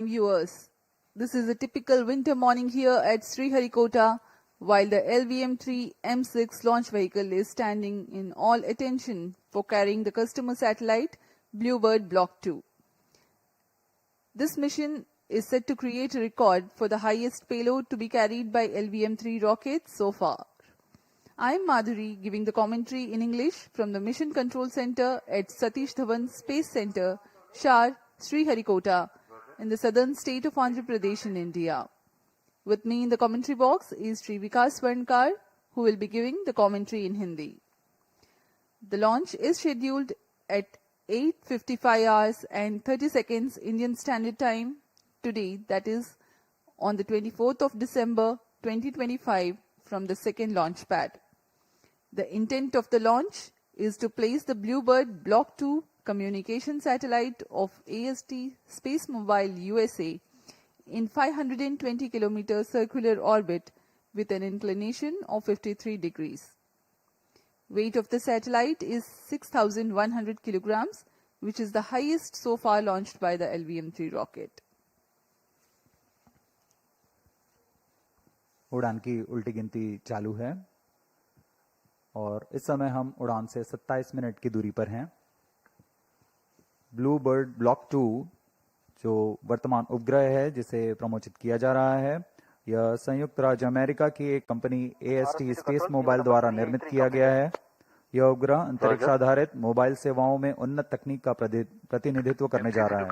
Viewers, this is a typical winter morning here at Sriharikota while the LVM3 M6 launch vehicle is standing in all attention for carrying the customer satellite Bluebird Block 2. This mission is set to create a record for the highest payload to be carried by LVM3 rockets so far. I am Madhuri giving the commentary in English from the Mission Control Center at Satish Dhawan Space Center, Shar, Sriharikota, in the southern state of Andhra Pradesh in India. With me in the commentary box is Sri Vikas Swarnkar, who will be giving the commentary in Hindi. The launch is scheduled at 8:55 hours and 30 seconds Indian Standard Time today, that is on the 24th of December 2025 from the second launch pad. The intent of the launch is to place the Bluebird Block 2 communication satellite of AST Space Mobile USA in 520 km circular orbit with an inclination of 53 degrees. Weight of the satellite is 6,100 kilograms, which is the highest so far launched by the LVM3 rocket. उड़ान की उल्टी गिनती चालू है और इस समय हम उड़ान से 27 मिनट की दूरी पर हैं। ब्लू बर्ड ब्लॉक 2 जो वर्तमान उपग्रह है जिसे प्रमोचित किया जा रहा है, यह संयुक्त राज्य अमेरिका की एक कंपनी AST स्पेस मोबाइल द्वारा निर्मित किया गया है। यह उपग्रह अंतरिक्ष आधारित मोबाइल सेवाओं में उन्नत तकनीक का प्रतिनिधित्व करने जा रहा है।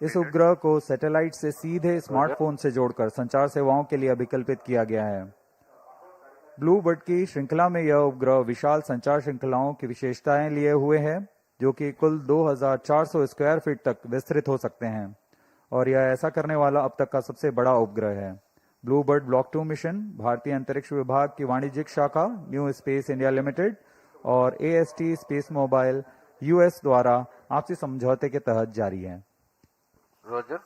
इस उपग्रह को सैटेलाइट से सीधे स्मार्टफोन से जोड़कर संचार सेवाओं के लिए अभिकल्पित किया गया है। ब्लू बर्ड की श्रृंखला में यह उपग्रह विशाल संचार श्रृंखलाओं की विशेषताएं लिए हुए है, जो कि कुल 2400 स्क्वायर फीट तक विस्तृत हो सकते हैं और यह ऐसा करने वाला अब तक का सबसे बड़ा उपग्रह है। ब्लू बर्ड ब्लॉक 2 मिशन भारतीय अंतरिक्ष विभाग की वाणिज्यिक शाखा न्यू स्पेस इंडिया लिमिटेड और AST स्पेस मोबाइल US द्वारा आपसी समझौते के तहत जारी है। रोजर।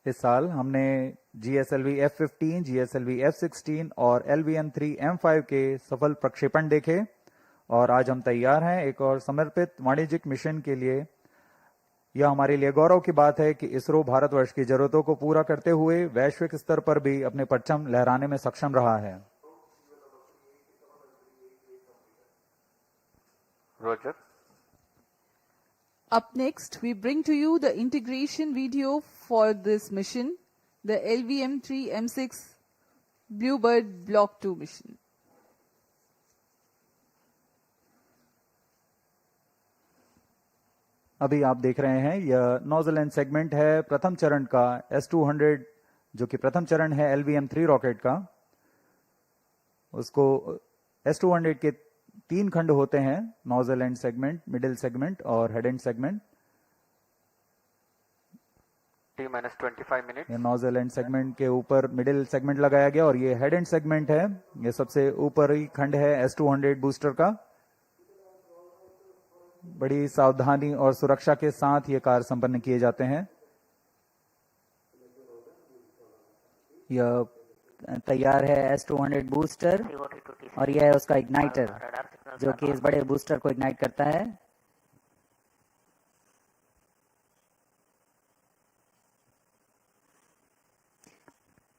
इस साल हमने GSLV F-15, GSLV F-16 और LVM3 M5 के सफल प्रक्षेपण देखे और आज हम तैयार हैं एक और समर्पित वाणिज्यिक मिशन के लिए। यह हमारे लिए गौरव की बात है कि इसरो भारतवर्ष की जरूरतों को पूरा करते हुए वैश्विक स्तर पर भी अपने परचम लहराने में सक्षम रहा है। Roger. Up next, we bring to you the integration video for this mission, the LVM3 M6 Bluebird Block 2 mission. अभी आप देख रहे हैं यह नोजल एंड सेगमेंट है प्रथम चरण का S200, जो कि प्रथम चरण है LVM3 रॉकेट का। उसको S200 के 3 खंड होते हैं, nozzle end segment, middle segment और हेड एंड सेगमेंट। T-25 मिनट। ये नोजल एंड सेगमेंट के ऊपर मिडिल सेगमेंट लगाया गया और ये हेड एंड सेगमेंट है। ये सबसे ऊपरी खंड है S200 बूस्टर का। बड़ी सावधानी और सुरक्षा के साथ ये कार्य संपन्न किए जाते हैं। यह तैयार है S200 बूस्टर और यह है उसका इग्नाइटर, जो कि इस बड़े बूस्टर को इग्नाइट करता है।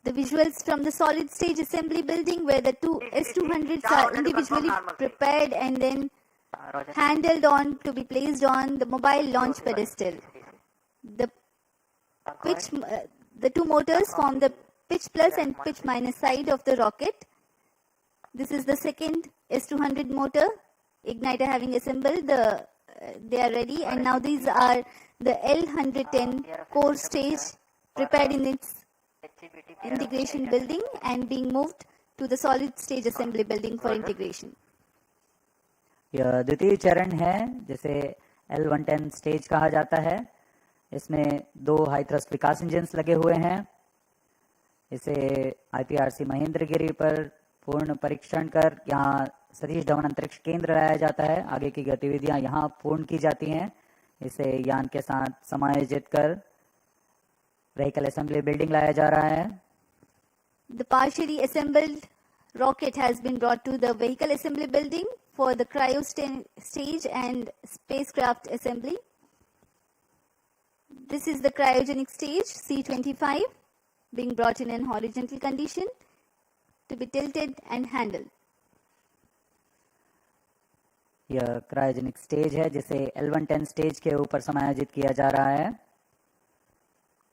The visuals from the solid stage assembly building where the two S200s are individually prepared and then handled on to be placed on the mobile launch pedestal. The two motors form the pitch plus and pitch minus side of the rocket. This is the second S200 motor, igniter having assembled, they are ready, and now these are the L110 core stage prepared in its integration building and being moved to the solid stage assembly building for integration. यह द्वितीय चरण है जिसे L110 stage कहा जाता है। इसमें 2 high thrust विकास engines लगे हुए हैं। इसे IPRC महेंद्रगिरी पर पूर्ण परीक्षण कर यहाँ सतीश धवन अंतरिक्ष केंद्र लाया जाता है। आगे की गतिविधियां यहाँ पूर्ण की जाती हैं। इसे यान के साथ समायोजित कर व्हीकल असेंबली बिल्डिंग लाया जा रहा है. The partially assembled rocket has been brought to the vehicle assembly building for the cryo stage and spacecraft assembly. This is the cryogenic stage C25 being brought in horizontal condition to be tilted and handled. यह cryogenic stage है जिसे L110 stage के ऊपर समायोजित किया जा रहा है.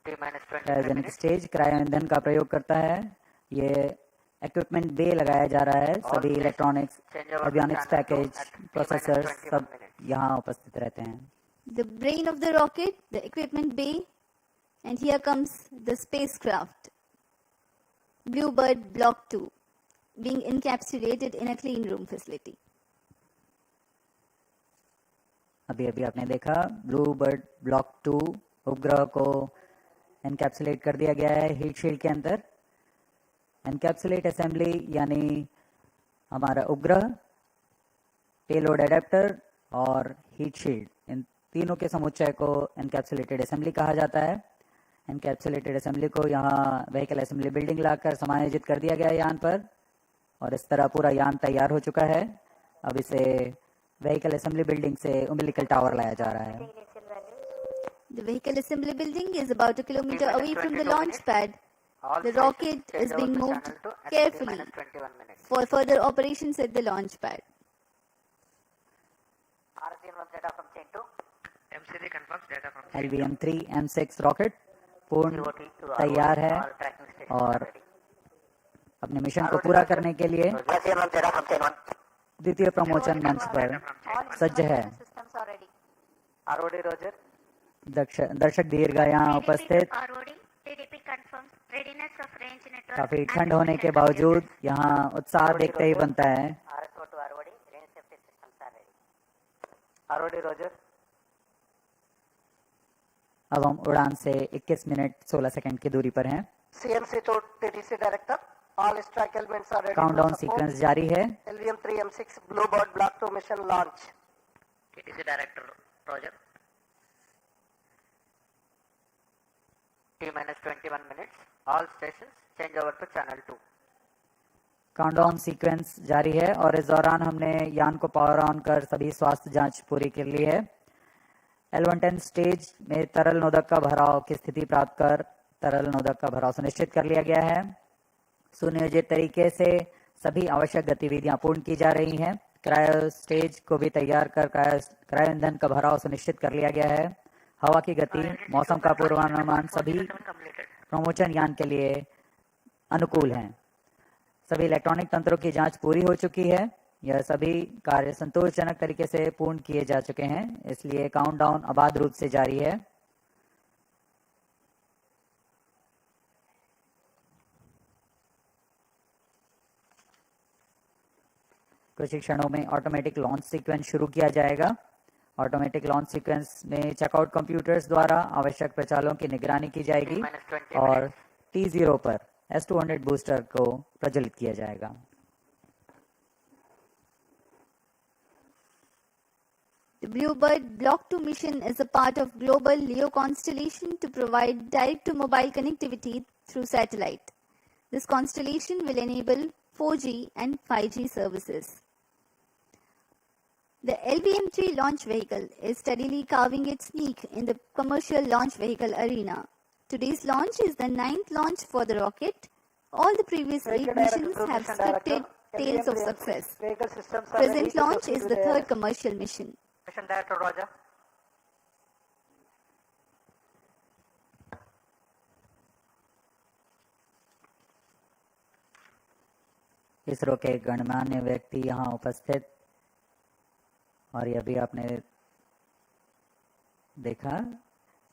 T minus 23 cryogenic minutes. Stage cryo ईंधन का प्रयोग करता है. ये इक्विपमेंट बे लगाया जा रहा है. सभी इलेक्ट्रॉनिक्स, एवियोनिक्स पैकेज, प्रोसेसर सब यहाँ उपस्थित रहते हैं. The brain of the rocket, the equipment bay, and here comes the spacecraft, Bluebird Block 2, being encapsulated in a clean room facility. अभी अभी आपने देखा ब्लू बर्ड ब्लॉक 2 उपग्रह को एनकैप्सुलेट कर दिया गया है हीट शील्ड के अंदर. एनकैप्सुलेट असेंबली यानी हमारा उपग्रह, पेलोड एडेप्टर और हीट शील्ड, इन तीनों के समुच्चय को एनकैप्सुलेटेड असेंबली कहा जाता है. एनकैप्सुलेटेड असेंबली को यहाँ व्हीकल असेंबली बिल्डिंग लाकर समायोजित कर दिया गया यान पर और इस तरह पूरा यान तैयार हो चुका है. अब इसे व्हीकल असेंबली बिल्डिंग से उम्बिलिकल टावर लाया जा रहा है. The vehicle assembly building is about a kilometer away from the launch pad. All The stations rocket change is over being to moved channel 2 at carefully T minus 21 minutes. for further operations at the launch pad. RCM data from chain 2. MCD confirms data from LVM3 M6 rocket पूर्ण तैयार है और अपने mission को पूरा करने के लिए द्वितीय प्रमोचन मंच पर सज्ज है. ROD Roger. दर्शक दीर्घ यहाँ उपस्थित. TDP confirms readiness of range network. काफी ठंड होने के बावजूद यहाँ उत्साह देखते ही बनता है. RSO to ROD. Range safety systems are ready. ROD Roger. अब हम उड़ान से 21 मिनट 16 सेकंड की दूरी पर हैं. CMC to TTC Director. All strike elements are ready. Countdown sequence जारी है. LVM3 M6 Bluebird Block 2 mission launch. TTC Director Roger. T minus 21 minutes. All stations change over to channel 2. Countdown sequence जारी है और इस दौरान हमने यान को पावर ऑन कर सभी स्वास्थ्य जांच पूरी कर ली है. L110 स्टेज में तरल नोदक का भराव की स्थिति प्राप्त कर तरल नोदक का भराव सुनिश्चित कर लिया गया है. सुनियोजित तरीके से सभी आवश्यक गतिविधियां पूर्ण की जा रही हैं. क्रायो स्टेज को भी तैयार कर क्रायो ईंधन का भराव सुनिश्चित कर लिया गया है. हवा की गति, मौसम का पूर्वानुमान सभी प्रमोचन यान के लिए अनुकूल हैं. सभी इलेक्ट्रॉनिक तंत्रों की जांच पूरी हो चुकी है. यह सभी कार्य संतोषजनक तरीके से पूर्ण किए जा चुके हैं, इसलिए काउंटडाउन अबाध रूप से जारी है. कुछ ही क्षणों में ऑटोमेटिक लॉन्च सीक्वेंस शुरू किया जाएगा. ऑटोमेटिक लॉन्च सीक्वेंस में चेकआउट कंप्यूटर्स द्वारा आवश्यक प्रचालों की निगरानी की जाएगी और T0 पर S200 बूस्टर को प्रज्वलित किया जाएगा. The Bluebird Block 2 mission is a part of global LEO constellation to provide direct-to-mobile connectivity through satellite. This constellation will enable 4G and 5G services. The LVM3 launch vehicle is steadily carving its niche in the commercial launch vehicle arena. Today's launch is the 9th launch for the rocket. All the previous 8 missions have scripted tales of success. Present launch is the 3rd commercial mission. Mission Director Roger. ISRO के गणमान्य व्यक्ति यहाँ उपस्थित और यह भी आपने देखा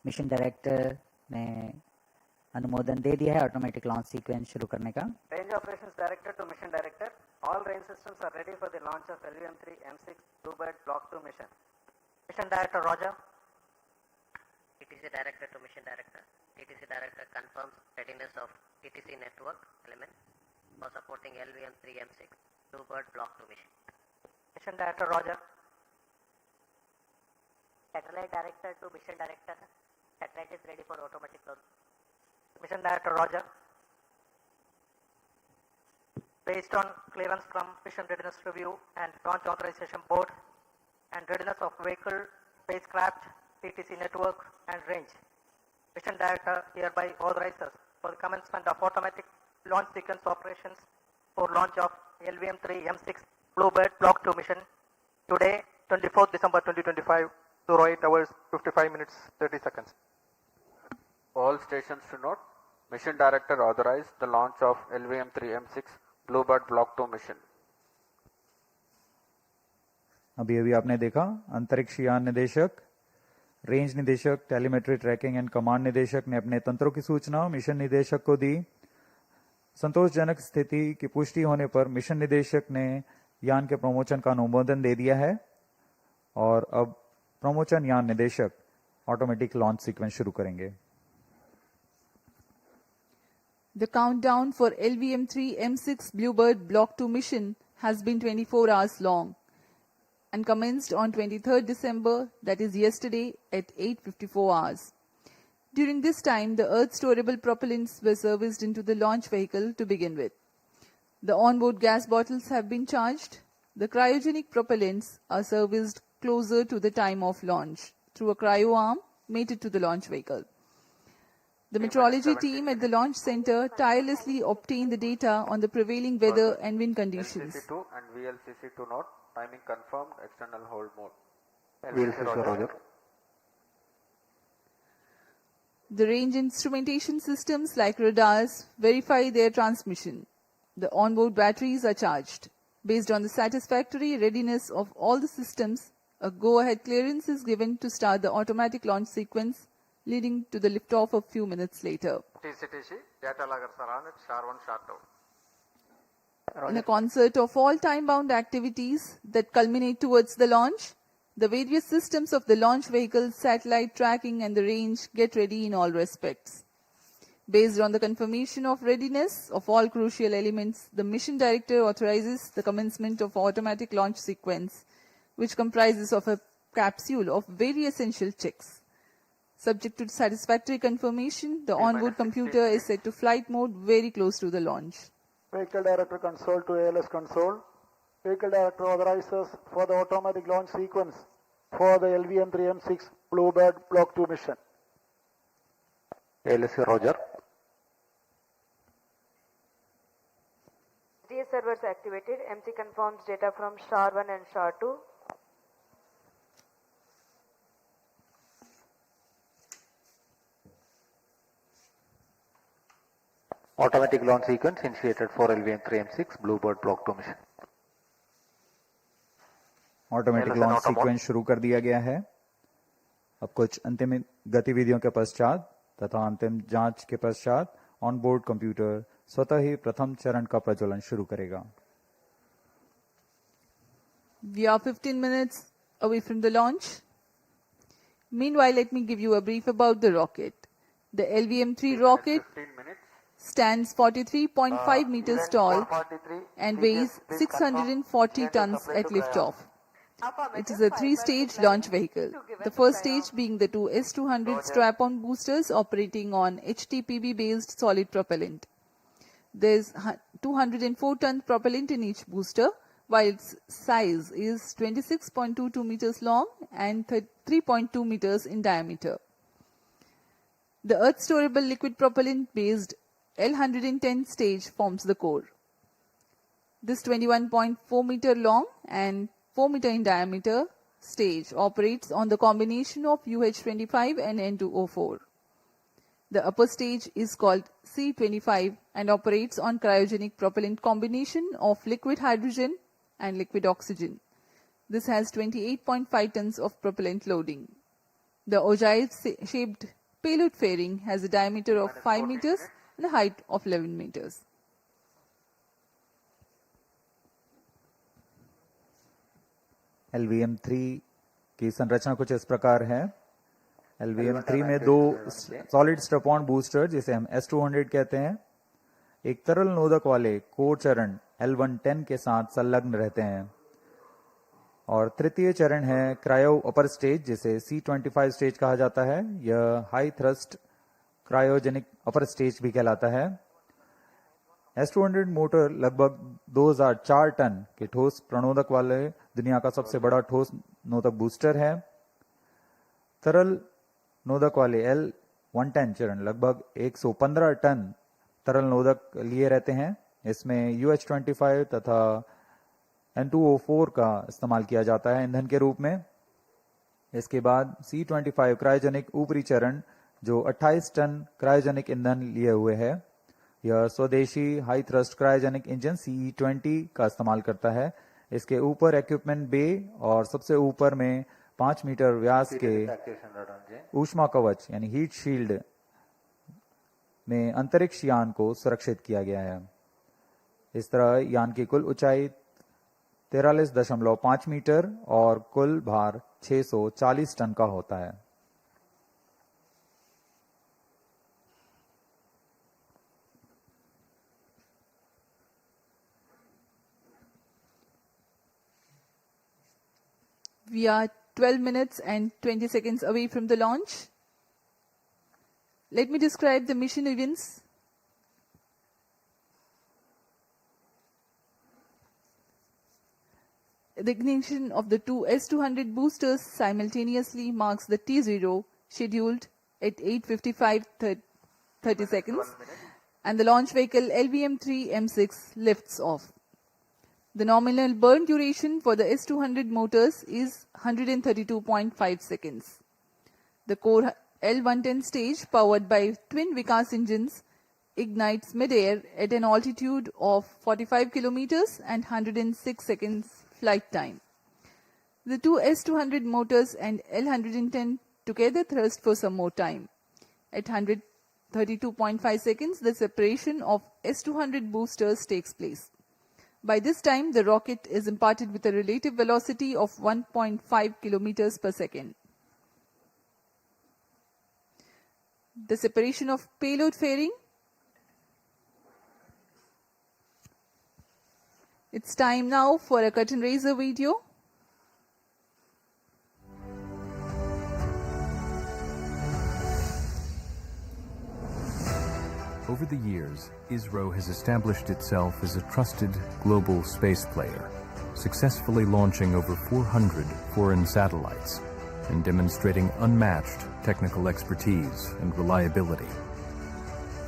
मिशन डायरेक्टर ने अनुमोदन दे दिया है ऑटोमेटिक लॉन्च सीक्वेंस शुरू करने का. Range Operations Director to Mission Director. All range systems are ready for the launch of LVM3 M6 Bluebird Block 2 mission. Mission Director Roger. TTC Director to Mission Director. TTC Director confirms readiness of TTC network element for supporting LVM3 M6 Bluebird Block 2 mission. Mission Director Roger. Satellite Director to Mission Director. Satellite is ready for automatic launch. Mission Director Roger. Based on clearance from Mission Readiness Review and Launch Authorization Board and readiness of vehicle, spacecraft, TTC network and range, Mission Director hereby authorizes for the commencement of automatic launch sequence operations for launch of LVM3 M6 Bluebird Block 2 mission today, 24th December 2025, 08 hours 55 minutes 30 seconds. All stations to note, Mission Director authorized the launch of LVM3 M6 Bluebird Block 2 mission. अभी अभी आपने देखा अंतरिक्ष यान निदेशक, range निदेशक, telemetry tracking and command निदेशक ने अपने तंत्रों की सूचना मिशन निदेशक को दी। संतोषजनक स्थिति की पुष्टि होने पर मिशन निदेशक ने यान के प्रमोशन का अनुमोदन दे दिया है और अब प्रमोशन यान निदेशक ऑटोमेटिक लॉन्च सीक्वेंस शुरू करेंगे। The countdown for LVM3 M6 Bluebird Block 2 mission has been 24 hours long and commenced on 23rd December, that is yesterday, at 8:54 hours. During this time, the Earth's storable propellants were serviced into the launch vehicle to begin with. The onboard gas bottles have been charged. The cryogenic propellants are serviced closer to the time of launch through a cryo arm mated to the launch vehicle. The meteorology team at the launch center tirelessly obtained the data on the prevailing weather and wind conditions. LCC2 and VLCC2 note, timing confirmed, external hold mode. VLCC Roger. The range instrumentation systems like radars verify their transmission. The onboard batteries are charged. Based on the satisfactory readiness of all the systems, a go-ahead clearance is given to start the automatic launch sequence, leading to the liftoff a few minutes later. TCTC, data logger surrounded, SHAR 1, SHAR 2. In a concert of all time-bound activities that culminate towards the launch, the various systems of the launch vehicle, satellite tracking and the range get ready in all respects. Based on the confirmation of readiness of all crucial elements, the mission director authorizes the commencement of automatic launch sequence, which comprises of a capsule of very essential checks. Subject to satisfactory confirmation, the onboard computer is set to flight mode very close to the launch. Vehicle Director console to ALS console. Vehicle Director authorizes for the automatic launch sequence for the LVM3 M6 Bluebird Block 2 mission. LSC Roger. GS servers activated. MC confirms data from SHAR 1 and SHAR 2. Automatic launch sequence initiated for LVM3 M6 Bluebird Block 2 mission. Automatic launch sequence शुरू कर दिया गया है। अब कुछ अंतिम गतिविधियों के पश्चात तथा अंतिम जांच के पश्चात ऑनबोर्ड कंप्यूटर स्वतः ही प्रथम चरण का प्रज्वलन शुरू करेगा। We are 15 minutes away from the launch. Meanwhile, let me give you a brief about the rocket. The LVM3 rocket stands 43.5 meters tall and weighs 640 tons at liftoff. It is a three-stage launch vehicle. The first stage being the two S-200 strap-on boosters operating on HTPB-based solid propellant. There is 204-ton propellant in each booster, while its size is 26.22 meters long and 3.2 meters in diameter. The Earth-storable liquid propellant-based L110 stage forms the core. This 21.4 meter long and 4 meter in diameter stage operates on the combination of UH-25 and N2O4. The upper stage is called C-25 and operates on cryogenic propellant combination of liquid hydrogen and liquid oxygen. This has 28.5 tons of propellant loading. The ogive-shaped payload fairing has a diameter of 5 meters and a height of 11 meters. LVM3 की संरचना कुछ इस प्रकार है। LVM3 में दो solid strap-on booster जिसे हम S200 कहते हैं, एक तरल नोदक वाले कोर चरण L110 के साथ संलग्न रहते हैं और तृतीय चरण है क्रायो अपर स्टेज जिसे C25 स्टेज कहा जाता है। यह high thrust cryogenic upper stage भी कहलाता है। S200 मोटर लगभग 2004 टन के ठोस प्रणोदक वाले दुनिया का सबसे बड़ा ठोस नोदक बूस्टर है। तरल नोदक वाले L110 चरण लगभग 115 टन तरल नोदक लिए रहते हैं। इसमें UH-25 तथा N2O4 का इस्तेमाल किया जाता है ईंधन के रूप में। इसके बाद C25 क्रायोजेनिक ऊपरी चरण जो 28 टन क्रायोजेनिक ईंधन लिए हुए है। यह स्वदेशी high thrust cryogenic engine CE20 का इस्तेमाल करता है। इसके ऊपर इक्विपमेंट बे और सबसे ऊपर में 5 मीटर व्यास के ऊष्मा कवच यानी हीट शील्ड में अंतरिक्ष यान को सुरक्षित किया गया है। इस तरह यान की कुल ऊंचाई 43.5 मीटर और कुल भार 640 टन का होता है। We are 12 minutes and 20 seconds away from the launch. Let me describe the mission events. The ignition of the two S200 boosters simultaneously marks the T0 scheduled at 8:55:30 seconds, and the launch vehicle LVM3 M6 lifts off. The nominal burn duration for the S200 motors is 132.5 seconds. The core L110 stage, powered by twin Vikas engines, ignites mid-air at an altitude of 45 kilometers and 106 seconds flight time. The two S200 motors and L110 together thrust for some more time. At 132.5 seconds, the separation of S200 boosters takes place. By this time, the rocket is imparted with a relative velocity of 1.5 kilometers per second. The separation of payload fairing. It's time now for a curtain raiser video. Over the years, ISRO has established itself as a trusted global space player, successfully launching over 400 foreign satellites and demonstrating unmatched technical expertise and reliability.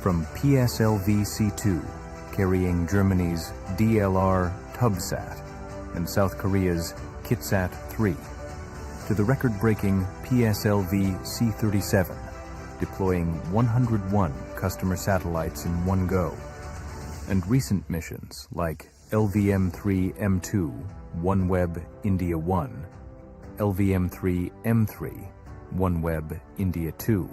From PSLV-C2, carrying Germany's DLR Tubsat and South Korea's Kitsat-3, to the record-breaking PSLV-C37, deploying 101 customer satellites in one go, and recent missions like LVM3 M2, OneWeb India 1, LVM3 M3, OneWeb India 2,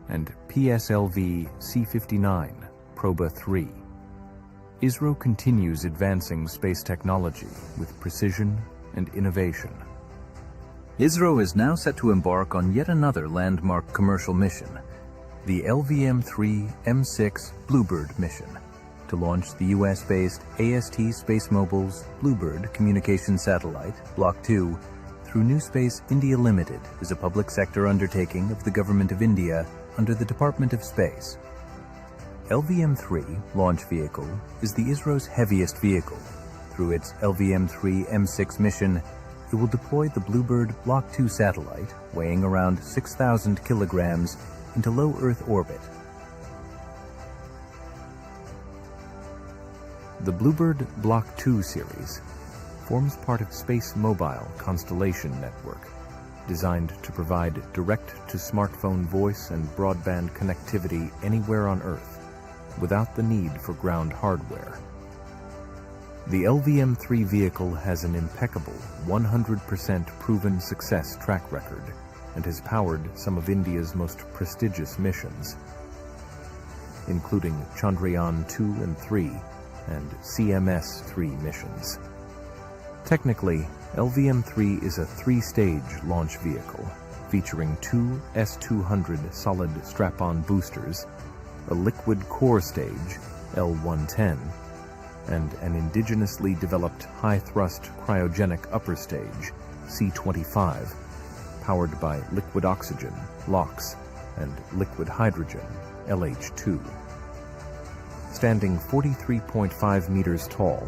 and PSLV C59, Proba 3. ISRO continues advancing space technology with precision and innovation. ISRO is now set to embark on yet another landmark commercial mission, the LVM3 M6 Bluebird mission, to launch the US-based AST SpaceMobile's Bluebird communication satellite, Block 2, through New Space India Limited is a public sector undertaking of the Government of India under the Department of Space. LVM3 launch vehicle is the ISRO's heaviest vehicle. Through its LVM3 M6 mission, it will deploy the Bluebird Block 2 satellite, weighing around 6,000 kilograms, into low Earth orbit. The Bluebird Block 2 series forms part of Space Mobile Constellation Network, designed to provide direct-to-smartphone voice and broadband connectivity anywhere on Earth, without the need for ground hardware. The LVM3 vehicle has an impeccable 100% proven success track record and has powered some of India's most prestigious missions, including Chandrayaan 2 and 3 and CMS-3 missions. Technically, LVM3 is a three-stage launch vehicle featuring two S200 solid strap-on boosters, a liquid core stage, L110, and an indigenously developed high-thrust cryogenic upper stage, C25, powered by liquid oxygen, LOX, and liquid hydrogen, LH2. Standing 43.5 meters tall,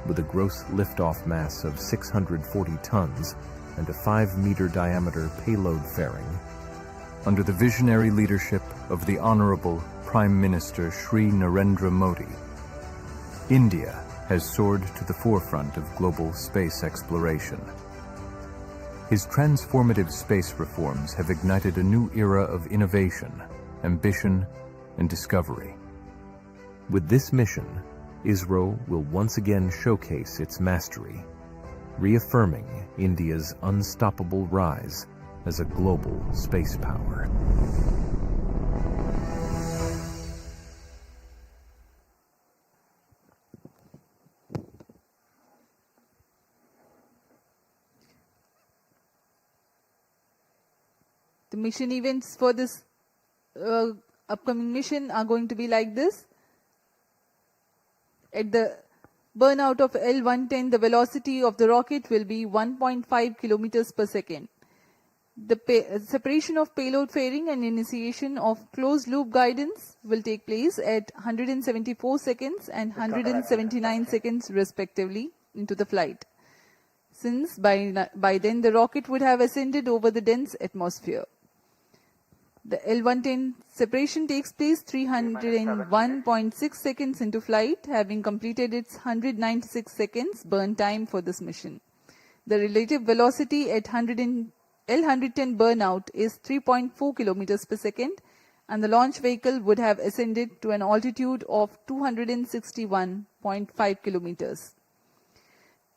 with a gross liftoff mass of 640 tons and a 5-meter diameter payload fairing, under the visionary leadership of the Honorable Prime Minister Shri Narendra Modi, India has soared to the forefront of global space exploration. His transformative space reforms have ignited a new era of innovation, ambition, and discovery. With this mission, ISRO will once again showcase its mastery, reaffirming India's unstoppable rise as a global space power. The mission events for this upcoming mission are going to be like this. At the burnout of L110, the velocity of the rocket will be 1.5 kilometers per second. The separation of payload fairing and initiation of closed loop guidance will take place at 174 seconds and 179 seconds respectively into the flight, since by then the rocket would have ascended over the dense atmosphere. The L110 separation takes place 301.6 seconds into flight, having completed its 196 seconds burn time for this mission. The relative velocity at L110 burnout is 3.4 kilometers per second, and the launch vehicle would have ascended to an altitude of 261.5 kilometers.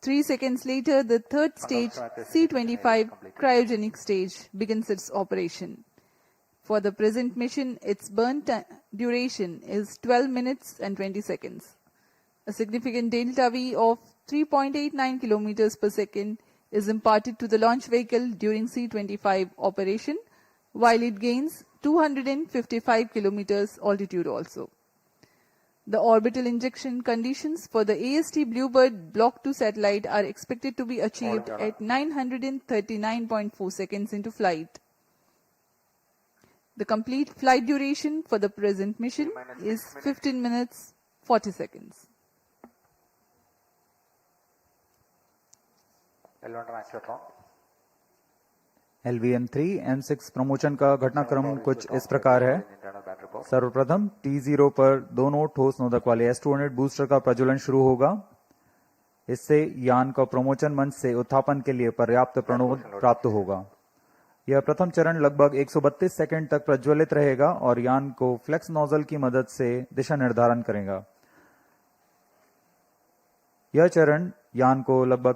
3 seconds later, the third stage, C-25 cryogenic stage, begins its operation. For the present mission, its burn duration is 12 minutes and 20 seconds. A significant delta V of 3.89 kilometers per second is imparted to the launch vehicle during C-25 operation, while it gains 255 kilometers altitude also. The orbital injection conditions for the AST Bluebird Block 2 satellite are expected to be achieved at 939.4 seconds into flight. The complete flight duration for the present mission is 15 minutes 40 seconds. LVM3 M6 promotion का घटनाक्रम कुछ इस प्रकार है। सर्वप्रथम T0 पर दोनों ठोस नोदक वाले S200 बूस्टर का प्रज्वलन शुरू होगा। इससे यान का प्रमोशन मंच से उत्थापन के लिए पर्याप्त प्रणोद प्राप्त होगा। यह प्रथम चरण लगभग 132 सेकंड तक प्रज्वलित रहेगा और यान को फ्लेक्स नोजल की मदद से दिशा निर्धारण करेगा। यह चरण यान को लगभग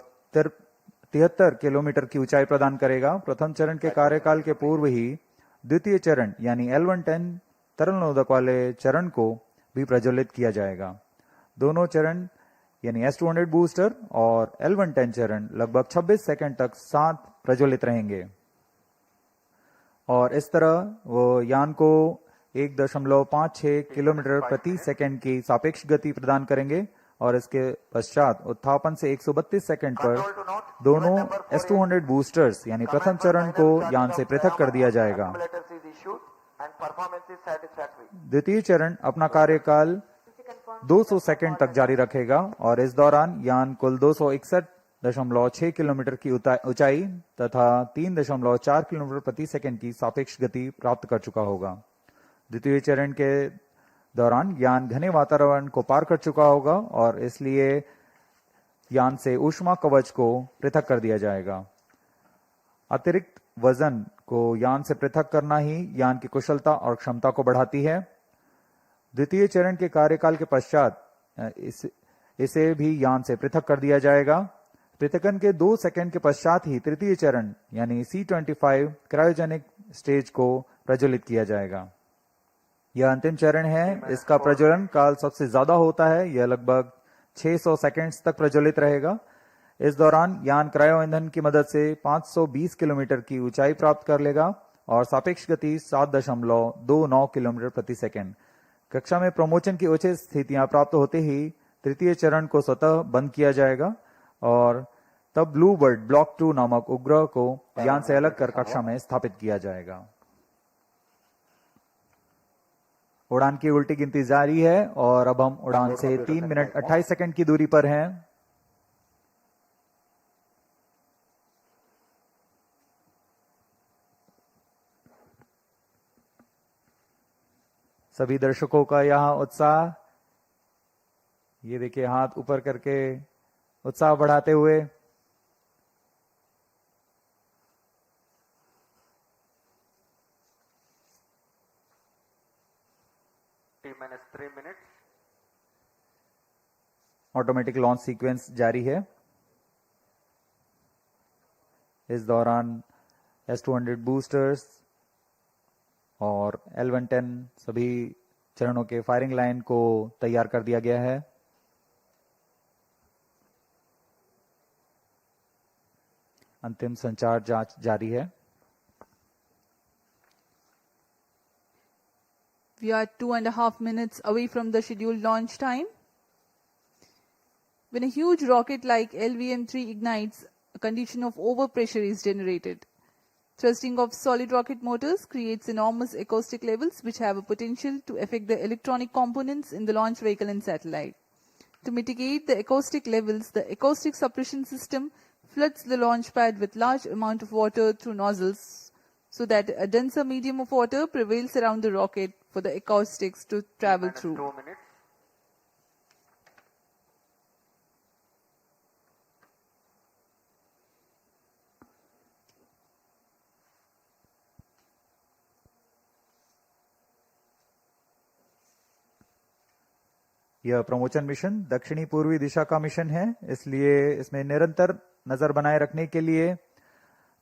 73 किलोमीटर की ऊंचाई प्रदान करेगा। प्रथम चरण के कार्यकाल के पूर्व ही द्वितीय चरण यानी L110 तरल नोदक वाले चरण को भी प्रज्वलित किया जाएगा। दोनों चरण यानी S200 बूस्टर और L110 चरण लगभग 26 सेकंड तक साथ प्रज्वलित रहेंगे और इस तरह वो यान को 1.56 किलोमीटर प्रति सेकंड की सापेक्ष गति प्रदान करेंगे और इसके पश्चात उत्थापन से 132 सेकंड पर दोनों S200 बूस्टर्स यानी प्रथम चरण को यान से पृथक कर दिया जाएगा। द्वितीय चरण अपना कार्यकाल 200 सेकंड तक जारी रखेगा और इस दौरान यान कुल 261.6 किलोमीटर की ऊंचाई तथा 3.4 किलोमीटर प्रति सेकंड की सापेक्ष गति प्राप्त कर चुका होगा। द्वितीय चरण के दौरान यान घने वातावरण को पार कर चुका होगा और इसलिए यान से ऊष्मा कवच को पृथक कर दिया जाएगा। अतिरिक्त वजन को यान से पृथक करना ही यान की कुशलता और क्षमता को बढ़ाती है। द्वितीय चरण के कार्यकाल के पश्चात इसे भी यान से पृथक कर दिया जाएगा। पृथकन के 2 सेकंड के पश्चात ही तृतीय चरण यानी C-25 क्रायोजेनिक स्टेज को प्रज्वलित किया जाएगा। यह अंतिम चरण है। इसका प्रज्वलन काल सबसे ज्यादा होता है। यह लगभग 600 सेकंड्स तक प्रज्वलित रहेगा। इस दौरान यान क्रायो ईंधन की मदद से 520 किलोमीटर की ऊंचाई प्राप्त कर लेगा और सापेक्ष गति 7.29 किलोमीटर प्रति सेकंड। कक्षा में प्रमोशन की उचित स्थितियां प्राप्त होते ही तृतीय चरण को स्वतः बंद किया जाएगा और तब ब्लूबर्ड ब्लॉक 2 नामक उपग्रह को यान से अलग कर कक्षा में स्थापित किया जाएगा। उड़ान की उल्टी गिनती जारी है और अब हम उड़ान से 3 मिनट 28 सेकंड की दूरी पर हैं। सभी दर्शकों का यहां उत्साह, ये देखिए हाथ ऊपर करके उत्साह बढ़ाते हुए। T-3 minutes. Automatic launch sequence जारी है। इस दौरान S-200 बूस्टर्स और L-110 सभी चरणों के फायरिंग लाइन को तैयार कर दिया गया है। अंतिम संचार जांच जारी है। We are 2.5 minutes away from the scheduled launch time. When a huge rocket like LVM3 ignites, a condition of overpressure is generated. Thrusting of solid rocket motors creates enormous acoustic levels which have a potential to affect the electronic components in the launch vehicle and satellite. To mitigate the acoustic levels, the acoustic suppression system floods the launch pad with large amount of water through nozzles so that a denser medium of water prevails around the rocket for the acoustics to travel through. 2 minutes. यह promotion mission दक्षिणी पूर्वी दिशा का mission है, इसलिए इसमें निरंतर नजर बनाए रखने के लिए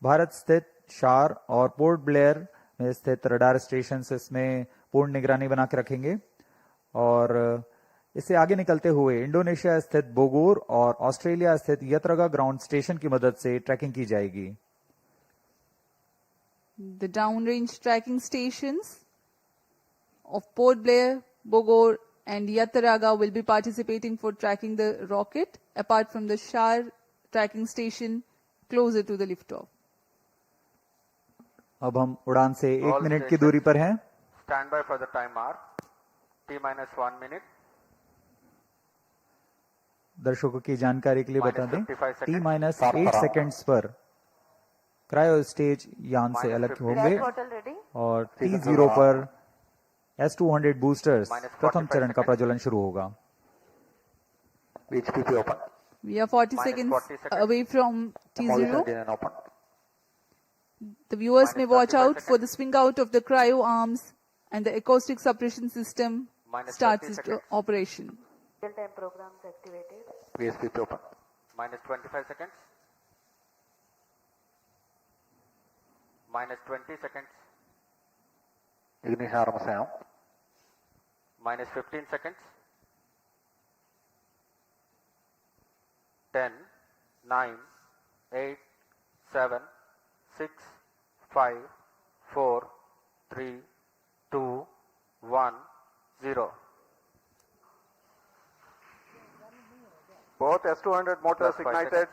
भारत स्थित शार और पोर्ट ब्लेयर में स्थित रडार स्टेशन इसमें पूर्ण निगरानी बना के रखेंगे और इससे आगे निकलते हुए इंडोनेशिया स्थित बोगोर और ऑस्ट्रेलिया स्थित यत्रगा ग्राउंड स्टेशन की मदद से ट्रैकिंग की जाएगी। The downrange tracking stations of Port Blair, Bogor and Yataraga will be participating for tracking the rocket apart from the Shar tracking station closer to the liftoff. अब हम उड़ान से 1 All मिनट की stations दूरी पर हैं। Stand by for the time mark. T-1 minute. दर्शकों की जानकारी के लिए बता दें, -55 T-8 सेकेंड्स पर क्रायो स्टेज यान से अलग होंगे Gas bottle ready. और T0 पर S-200 बूस्टर्स प्रथम चरण का प्रज्वलन शुरू होगा। HPP open. We are 40 seconds 40 seconds. away from T0. Engine open. The viewers may watch 35 out for the swing out of the cryo arms and the acoustic suppression system -30 starts its seconds. operation. Real-time programs activated. VSPP open. -25 seconds. -20 seconds. Ignition arms down. -15 seconds. 10, 9, 8, 7, 6, 5, 4, 3, 2, 1, 0. Both S-200 motors Plus 5 ignited.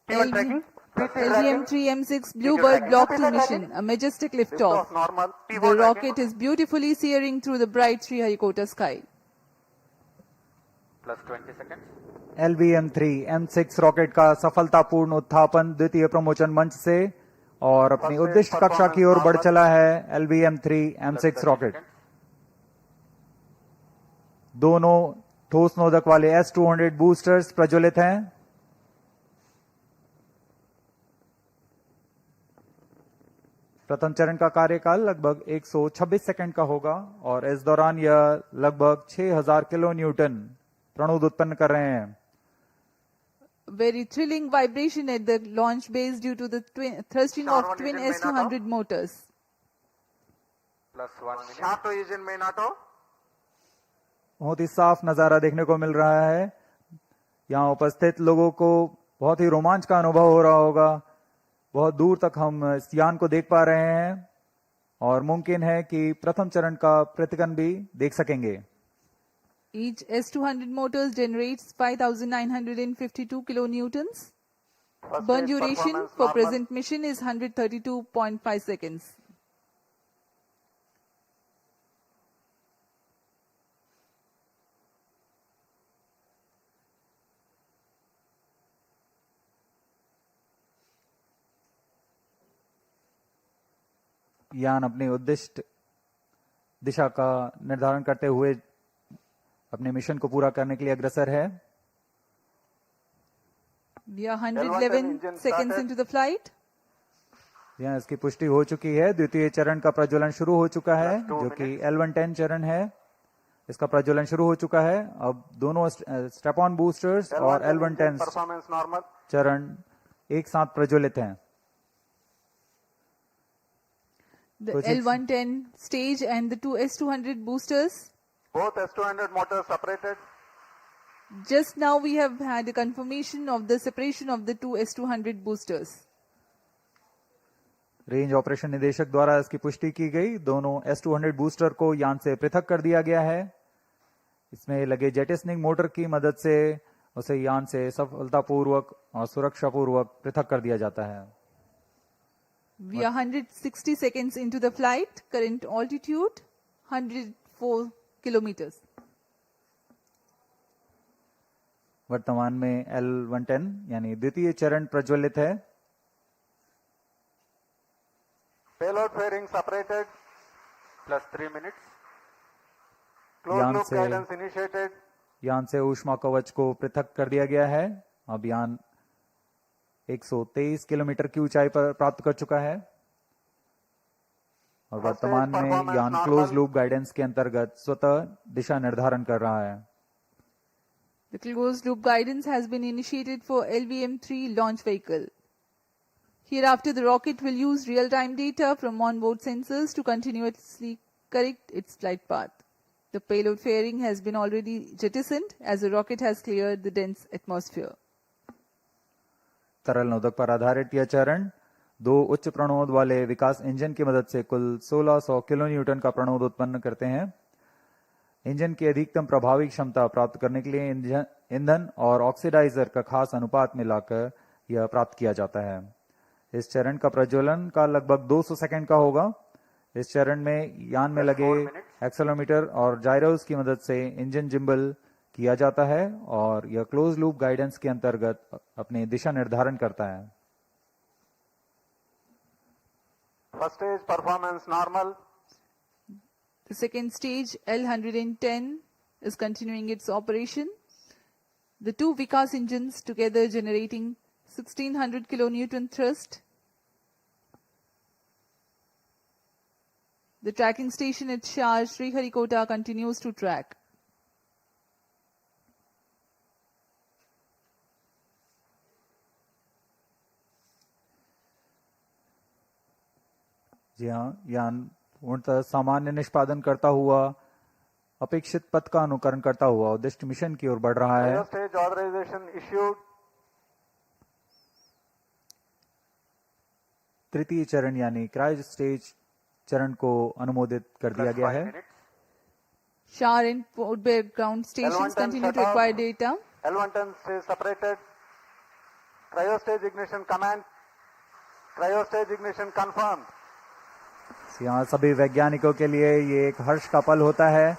LVM3 M6 Bluebird Block 2 mission, a majestic liftoff. Normal. The rocket is beautifully searing through the bright Sriharikota sky. Plus 20 seconds. LVM3 M6 rocket का सफलतापूर्ण उत्थापन द्वितीय promotion मंच से और अपनी उद्दिष्ट कक्षा की ओर बढ़ चला है। LVM3 M6 रॉकेट दोनों ठोस नोदक वाले S-200 बूस्टर्स प्रज्वलित हैं। प्रथम चरण का कार्यकाल लगभग 126 सेकंड का होगा और इस दौरान यह लगभग 6000 किलो न्यूटन प्रणुद उत्पन्न कर रहे हैं। Very thrilling vibration at the launch base due to the thrusting of twin S-200 motors. Plus 1 minute. Sharp engine main auto. बहुत ही साफ नजारा देखने को मिल रहा है। यहाँ उपस्थित लोगों को बहुत ही रोमांच का अनुभव हो रहा होगा। बहुत दूर तक हम इस यान को देख पा रहे हैं और मुमकिन है कि प्रथम चरण का प्रतिगन भी देख सकेंगे। Each S-200 motors generates 5,952 kilonewtons. Burn duration for present mission is 132.5 seconds. यान अपनी उद्दिष्ट दिशा का निर्धारण करते हुए अपने मिशन को पूरा करने के लिए अग्रसर है। We are 111 seconds into the flight. यहाँ इसकी पुष्टि हो चुकी है। द्वितीय चरण का प्रज्वलन शुरू हो चुका है, जो कि L110 चरण है। इसका प्रज्वलन शुरू हो चुका है। अब दोनों स्टेप ऑन बूस्टर्स और L110 चरण एक साथ प्रज्वलित हैं। The L110 stage and the two S200 boosters. Both S200 motors separated. Just now we have had a confirmation of the separation of the two S200 boosters. Range operation निदेशक द्वारा इसकी पुष्टि की गई। दोनों S200 बूस्टर को यान से पृथक कर दिया गया है। इसमें लगे जेटिसनिंग मोटर की मदद से उसे यान से सफलतापूर्वक और सुरक्षापूर्वक पृथक कर दिया जाता है। We are 160 seconds into the flight. Current altitude 104 kilometers. वर्तमान में L110 यानी द्वितीय चरण प्रज्वलित है। Payload fairing separated. +3 minutes. Closed loop guidance initiated. यान से ऊष्मा कवच को पृथक कर दिया गया है। अब यान 123 किलोमीटर की ऊंचाई पर प्राप्त कर चुका है और वर्तमान में यान क्लोज लूप गाइडेंस के अंतर्गत स्वतः दिशा निर्धारण कर रहा है। The closed loop guidance has been initiated for LVM3 launch vehicle. Hereafter, the rocket will use real-time data from onboard sensors to continuously correct its flight path. The payload fairing has been already jettisoned as the rocket has cleared the dense atmosphere. तरल नोदक पर आधारित यह चरण दो उच्च प्रणोद वाले विकास engine की मदद से कुल 1600 किलो न्यूटन का प्रणोद उत्पन्न करते हैं। इंजन की अधिकतम प्रभावी क्षमता प्राप्त करने के लिए ईंधन और ऑक्सीडाइजर का खास अनुपात मिलाकर यह प्राप्त किया जाता है। इस चरण का प्रज्वलन का लगभग 200 सेकंड का होगा। इस चरण में यान में लगे एक्सेलेरोमीटर और जायरोस की मदद से इंजन जिम्बल किया जाता है और यह क्लोज लूप गाइडेंस के अंतर्गत अपनी दिशा निर्धारण करता है। First stage performance normal. The second stage L110 is continuing its operation. The two Vikas engines together generating 1600 kilonewton thrust. The tracking station at Shah Sriharikota continues to track. जी हाँ, यान पूर्णतः सामान्य निष्पादन करता हुआ अपेक्षित पथ का अनुकरण करता हुआ उद्दिष्ट मिशन की ओर बढ़ रहा है। Stage authorization issued. तृतीय चरण यानी क्रायो स्टेज चरण को अनुमोदित कर दिया गया है। Shah and Port Blair ground stations continue to acquire data. L110 stays separated. Cryo stage ignition command. Cryo stage ignition confirmed. यहाँ सभी वैज्ञानिकों के लिए ये एक हर्ष का पल होता है।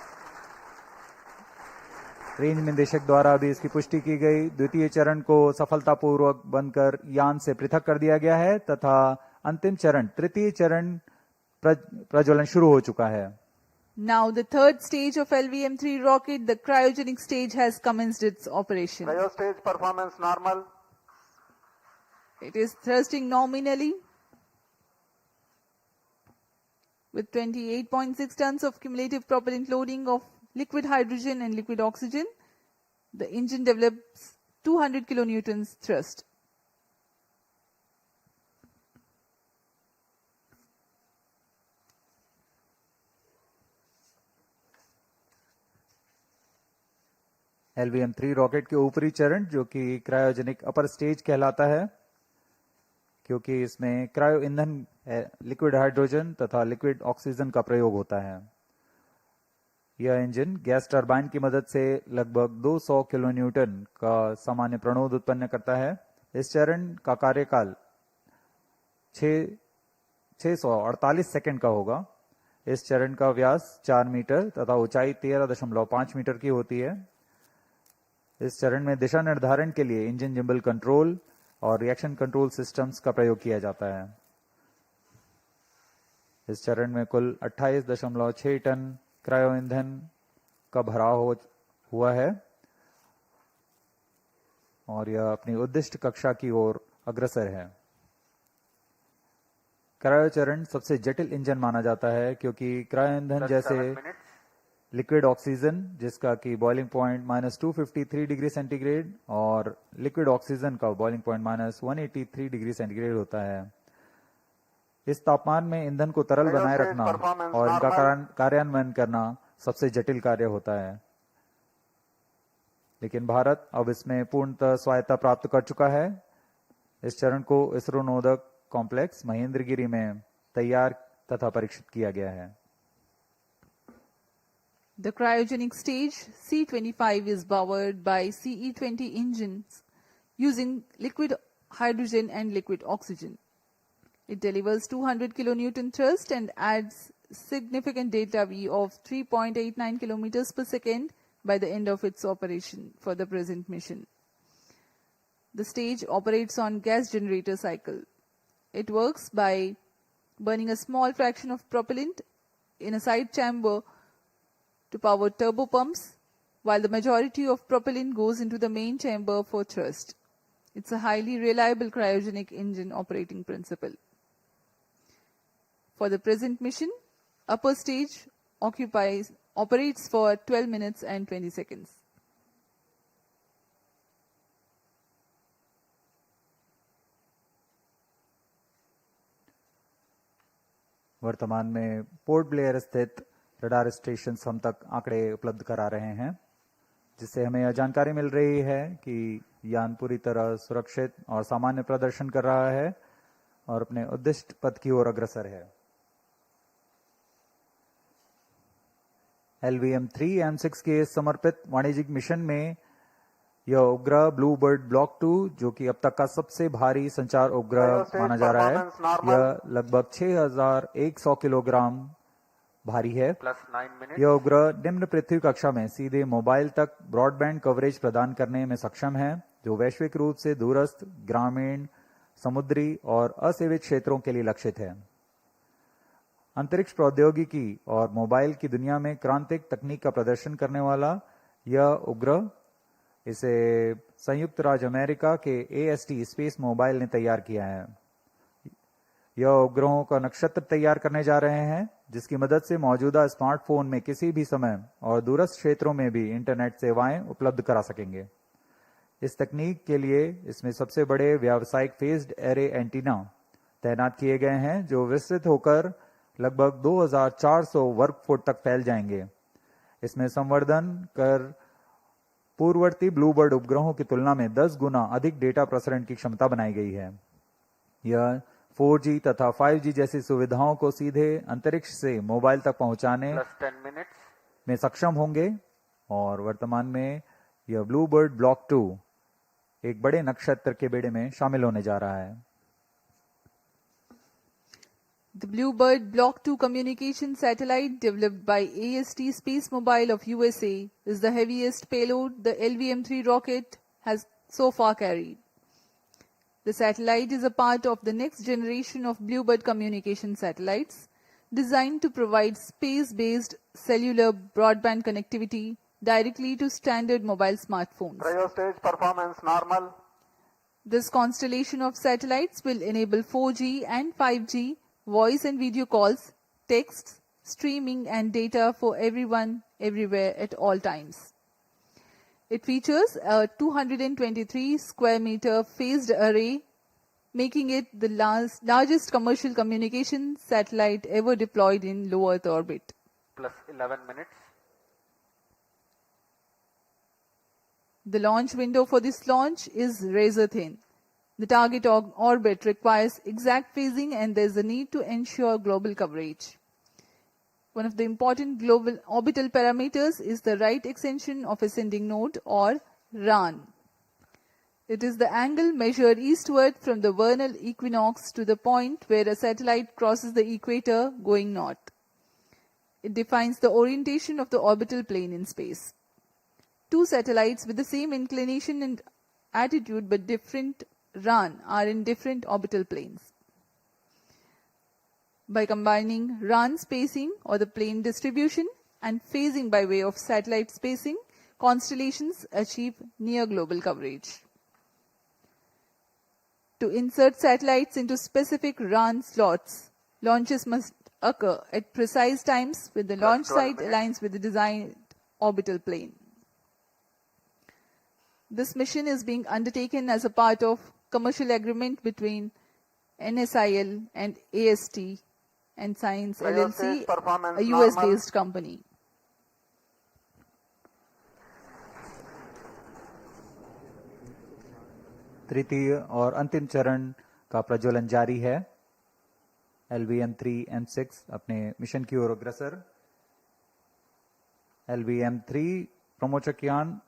रेंज निदेशक द्वारा भी इसकी पुष्टि की गई। द्वितीय चरण को सफलतापूर्वक बनकर यान से पृथक कर दिया गया है तथा अंतिम चरण तृतीय चरण प्रज्वलन शुरू हो चुका है। Now the third stage of LVM3 rocket, the cryogenic stage, has commenced its operation. Cryo stage performance normal. It is thrusting nominally with 28.6 tons of cumulative propellant loading of liquid hydrogen and liquid oxygen. The engine develops 200 kilonewtons thrust. LVM3 rocket के ऊपरी चरण जो कि cryogenic upper stage कहलाता है, क्योंकि इसमें cryo ईंधन लिक्विड हाइड्रोजन तथा लिक्विड ऑक्सीजन का प्रयोग होता है। यह इंजन गैस टरबाइन की मदद से लगभग 200 किलो न्यूटन का सामान्य प्रणोद उत्पन्न करता है। इस चरण का कार्यकाल 648 सेकंड का होगा। इस चरण का व्यास 4 मीटर तथा ऊंचाई 13.5 मीटर की होती है। इस चरण में दिशा निर्धारण के लिए इंजन जिम्बल कंट्रोल और रिएक्शन कंट्रोल सिस्टम्स का प्रयोग किया जाता है। इस चरण में कुल 28.6 टन क्रायो ईंधन का भराव हुआ है और यह अपनी उद्दिष्ट कक्षा की ओर अग्रसर है। क्रायो चरण सबसे जटिल इंजन माना जाता है क्योंकि क्रायो ईंधन जैसे लिक्विड ऑक्सीजन, जिसका कि बॉइलिंग पॉइंट -253 डिग्री सेंटीग्रेड और लिक्विड ऑक्सीजन का बॉइलिंग पॉइंट -183 डिग्री सेंटीग्रेड होता है, इस तापमान में ईंधन को तरल बनाए रखना और इनका कार्यान्वयन करना सबसे जटिल कार्य होता है। लेकिन भारत अब इसमें पूर्णतः स्वायत्ता प्राप्त कर चुका है। इस चरण को इसरो नोदक कॉम्प्लेक्स महेंद्रगिरी में तैयार तथा परीक्षित किया गया है। The cryogenic stage C25 is powered by CE20 engines using liquid hydrogen and liquid oxygen. It delivers 200 kilonewton thrust and adds significant delta V of 3.89 kilometers per second by the end of its operation for the present mission. The stage operates on gas generator cycle. It works by burning a small fraction of propellant in a side chamber to power turbopumps, while the majority of propellant goes into the main chamber for thrust. It's a highly reliable cryogenic engine operating principle. For the present mission, upper stage operates for 12 minutes and 20 seconds. वर्तमान में port Blair स्थित radar station हम तक आंकड़े उपलब्ध करा रहे हैं, जिससे हमें यह जानकारी मिल रही है कि यान पूरी तरह सुरक्षित और सामान्य प्रदर्शन कर रहा है और अपने उद्दिष्ट पथ की ओर अग्रसर है। LVM3 M6 के समर्पित वाणिज्यिक मिशन में यह उपग्रह ब्लू बर्ड ब्लॉक 2, जो कि अब तक का सबसे भारी संचार उपग्रह माना जा रहा है, यह लगभग 6100 किलोग्राम भारी है। यह उपग्रह निम्न पृथ्वी कक्षा में सीधे मोबाइल तक ब्रॉडबैंड कवरेज प्रदान करने में सक्षम है, जो वैश्विक रूप से दूरस्थ, ग्रामीण, समुद्री और असेवित क्षेत्रों के लिए लक्षित है। अंतरिक्ष प्रौद्योगिकी और मोबाइल की दुनिया में क्रांतिक तकनीक का प्रदर्शन करने वाला यह उपग्रह, इसे संयुक्त राज्य अमेरिका के AST स्पेस मोबाइल ने तैयार किया है। यह उपग्रहों का नक्षत्र तैयार करने जा रहे हैं, जिसकी मदद से मौजूदा स्मार्टफोन में किसी भी समय और दूरस्थ क्षेत्रों में भी इंटरनेट सेवाएं उपलब्ध करा सकेंगे। इस तकनीक के लिए इसमें सबसे बड़े व्यावसायिक फेज्ड एरे एंटीना तैनात किए गए हैं, जो विस्तृत होकर लगभग 2400 वर्ग फुट तक फैल जाएंगे। इसमें संवर्धन कर पूर्ववर्ती ब्लूबर्ड उपग्रहों की तुलना में 10 गुना अधिक डेटा प्रसारण की क्षमता बनाई गई है। यह 4G तथा 5G जैसी सुविधाओं को सीधे अंतरिक्ष से मोबाइल तक पहुंचाने में सक्षम होंगे और वर्तमान में यह ब्लूबर्ड ब्लॉक 2 एक बड़े नक्षत्र के बेड़े में शामिल होने जा रहा है। The Bluebird Block 2 communication satellite developed by AST Space Mobile of USA is the heaviest payload the LVM3 rocket has so far carried. The satellite is a part of the next generation of Bluebird communication satellites designed to provide space-based cellular broadband connectivity directly to standard mobile smartphones. Cryo stage performance normal. This constellation of satellites will enable 4G and 5G voice and video calls, texts, streaming and data for everyone, everywhere at all times. It features a 223 square meter phased array, making it the largest commercial communication satellite ever deployed in low Earth orbit. Plus 11 minutes. The launch window for this launch is razor thin. The target orbit requires exact phasing and there is a need to ensure global coverage. One of the important global orbital parameters is the right extension of ascending node or RAN. It is the angle measured eastward from the vernal equinox to the point where a satellite crosses the equator going north. It defines the orientation of the orbital plane in space. Two satellites with the same inclination and attitude but different RAN are in different orbital planes. By combining run spacing or the plane distribution and phasing by way of satellite spacing, constellations achieve near global coverage. To insert satellites into specific run slots, launches must occur at precise times when the launch site aligns with the designed orbital plane. This mission is being undertaken as a part of commercial agreement between NSIL and AST and Science LLC, a US-based company. तृतीय और अंतिम चरण का प्रज्वलन जारी है। LVM3 M6 अपने mission की ओर अग्रसर। LVM3 प्रमोचक यान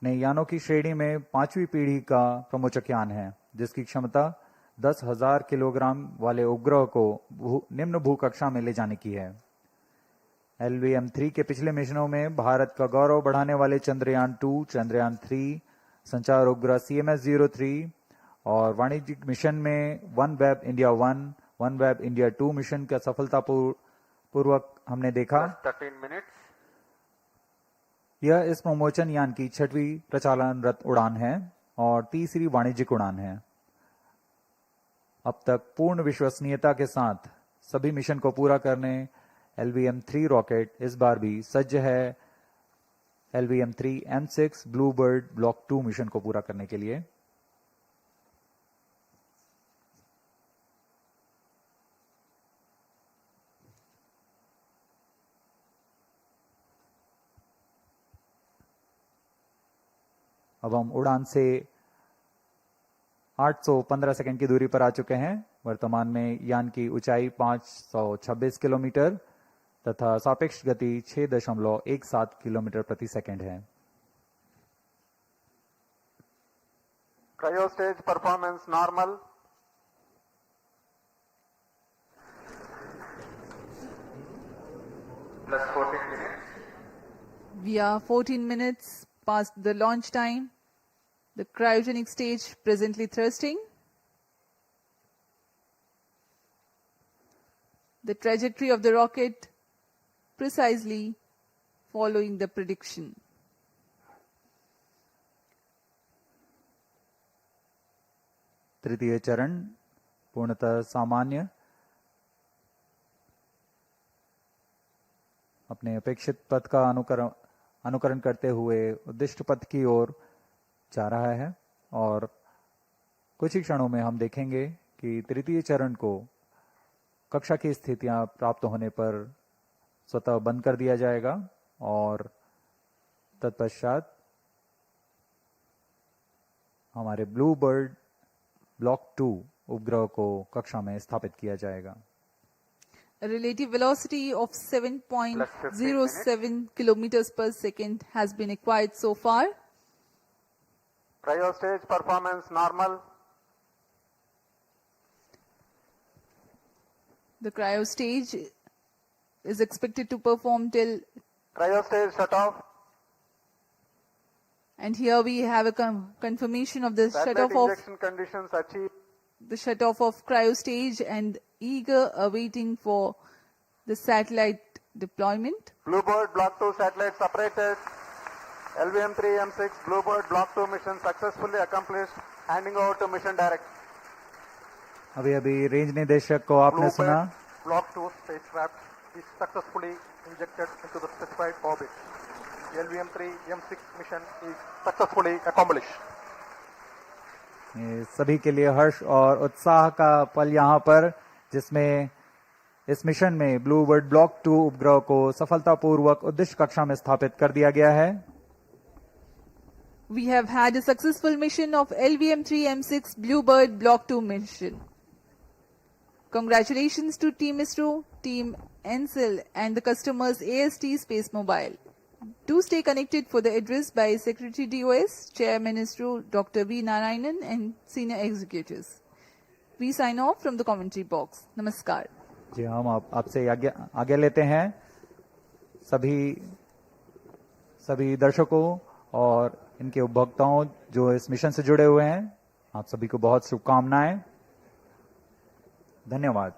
नए यानों की श्रेणी में 5वीं पीढ़ी का प्रमोचक यान है, जिसकी क्षमता 10,000 किलोग्राम वाले उपग्रह को निम्न भूकक्षा में ले जाने की है। LVM3 के पिछले मिशनों में भारत का गौरव बढ़ाने वाले चंद्रयान 2, चंद्रयान 3, संचार उपग्रह CMS-03 और वाणिज्यिक मिशन में OneWeb India 1, OneWeb India 2 mission का सफलतापूर्वक हमने देखा। 13 minutes. यह इस प्रमोचन यान की 6वीं प्रचालनरत उड़ान है और तीसरी वाणिज्यिक उड़ान है। अब तक पूर्ण विश्वसनीयता के साथ सभी मिशन को पूरा करने LVM3 रॉकेट इस बार भी सज्ज है LVM3 M6 Bluebird block 2 mission को पूरा करने के लिए। अब हम उड़ान से 815 सेकंड की दूरी पर आ चुके हैं। वर्तमान में यान की ऊंचाई 526 किलोमीटर तथा सापेक्ष गति 6.17 किलोमीटर प्रति सेकंड है। Cryo stage performance normal. Plus 14 minutes. We are 14 minutes past the launch time. The cryogenic stage presently thrusting. The trajectory of the rocket precisely following the prediction. तृतीय चरण पूर्णतः सामान्य, अपने अपेक्षित पथ का अनुकरण करते हुए उद्दिष्ट पथ की ओर जा रहा है और कुछ ही क्षणों में हम देखेंगे कि तृतीय चरण को कक्षा की स्थितियां प्राप्त होने पर स्वतः बंद कर दिया जाएगा और तत्पश्चात हमारे ब्लू बर्ड ब्लॉक 2 उपग्रह को कक्षा में स्थापित किया जाएगा। A relative velocity of 7.07 kilometers per second has been acquired so far. Cryo stage performance normal. The cryo stage is expected to perform till Cryo stage shut off. And here we have a confirmation of the Satellite shut-off injection conditions achieved. the shut-off of cryo stage and eager awaiting for the satellite deployment. Bluebird Block 2 satellite separated. LVM3 M6 Bluebird Block 2 mission successfully accomplished. Handing over to mission director. अभी range निदेशक को आपने सुना। Block 2 spacecraft is successfully injected into the specified orbit. The LVM3 M6 mission is successfully accomplished. ये सभी के लिए हर्ष और उत्साह का पल यहाँ पर, जिसमें इस मिशन में ब्लूबर्ड ब्लॉक 2 उपग्रह को सफलतापूर्वक उद्दिष्ट कक्षा में स्थापित कर दिया गया है। We have had a successful mission of LVM3 M6 Bluebird Block 2 mission. Congratulations to Team ISRO, Team NSIL and the customers AST Space Mobile. Do stay connected for the address by Secretary DOS, Chairman ISRO Dr. V. Narayanan and senior executives. We sign off from the commentary box. Namaskar. जी हम आपसे आगे लेते हैं सभी दर्शकों और इनके उपभोक्ताओं जो इस मिशन से जुड़े हुए हैं। आप सभी को बहुत शुभकामनाएं। धन्यवाद।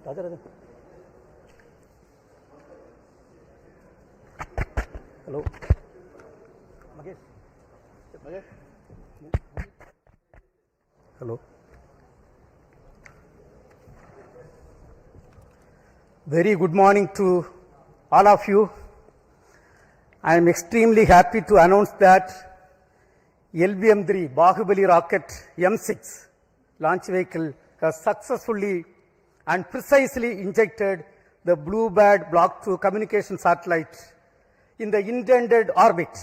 Hello. Hello. Very good morning to all of you. I am extremely happy to announce that LVM3 Bahubali rocket M6 launch vehicle has successfully and precisely injected the Bluebird Block 2 communication satellite in the intended orbit.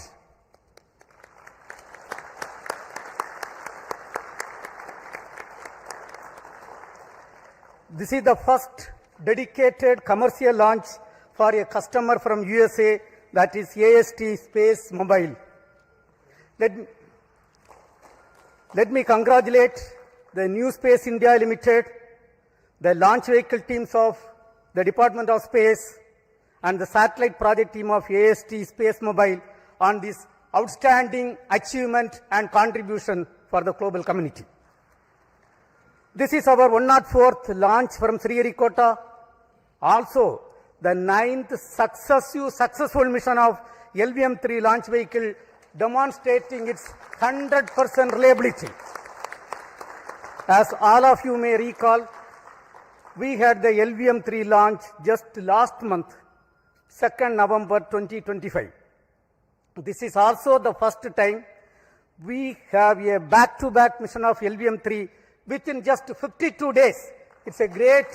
This is the first dedicated commercial launch for a customer from USA, that is AST Space Mobile. Let me congratulate the New Space India Limited, the launch vehicle teams of the Department of Space, and the satellite project team of AST Space Mobile on this outstanding achievement and contribution for the global community. This is our 104th launch from Sriharikota, also the 9th successful mission of LVM3 launch vehicle, demonstrating its 100% reliability. As all of you may recall, we had the LVM3 launch just last month, 2nd November 2025. This is also the first time we have a back-to-back mission of LVM3 within just 52 days. It's a great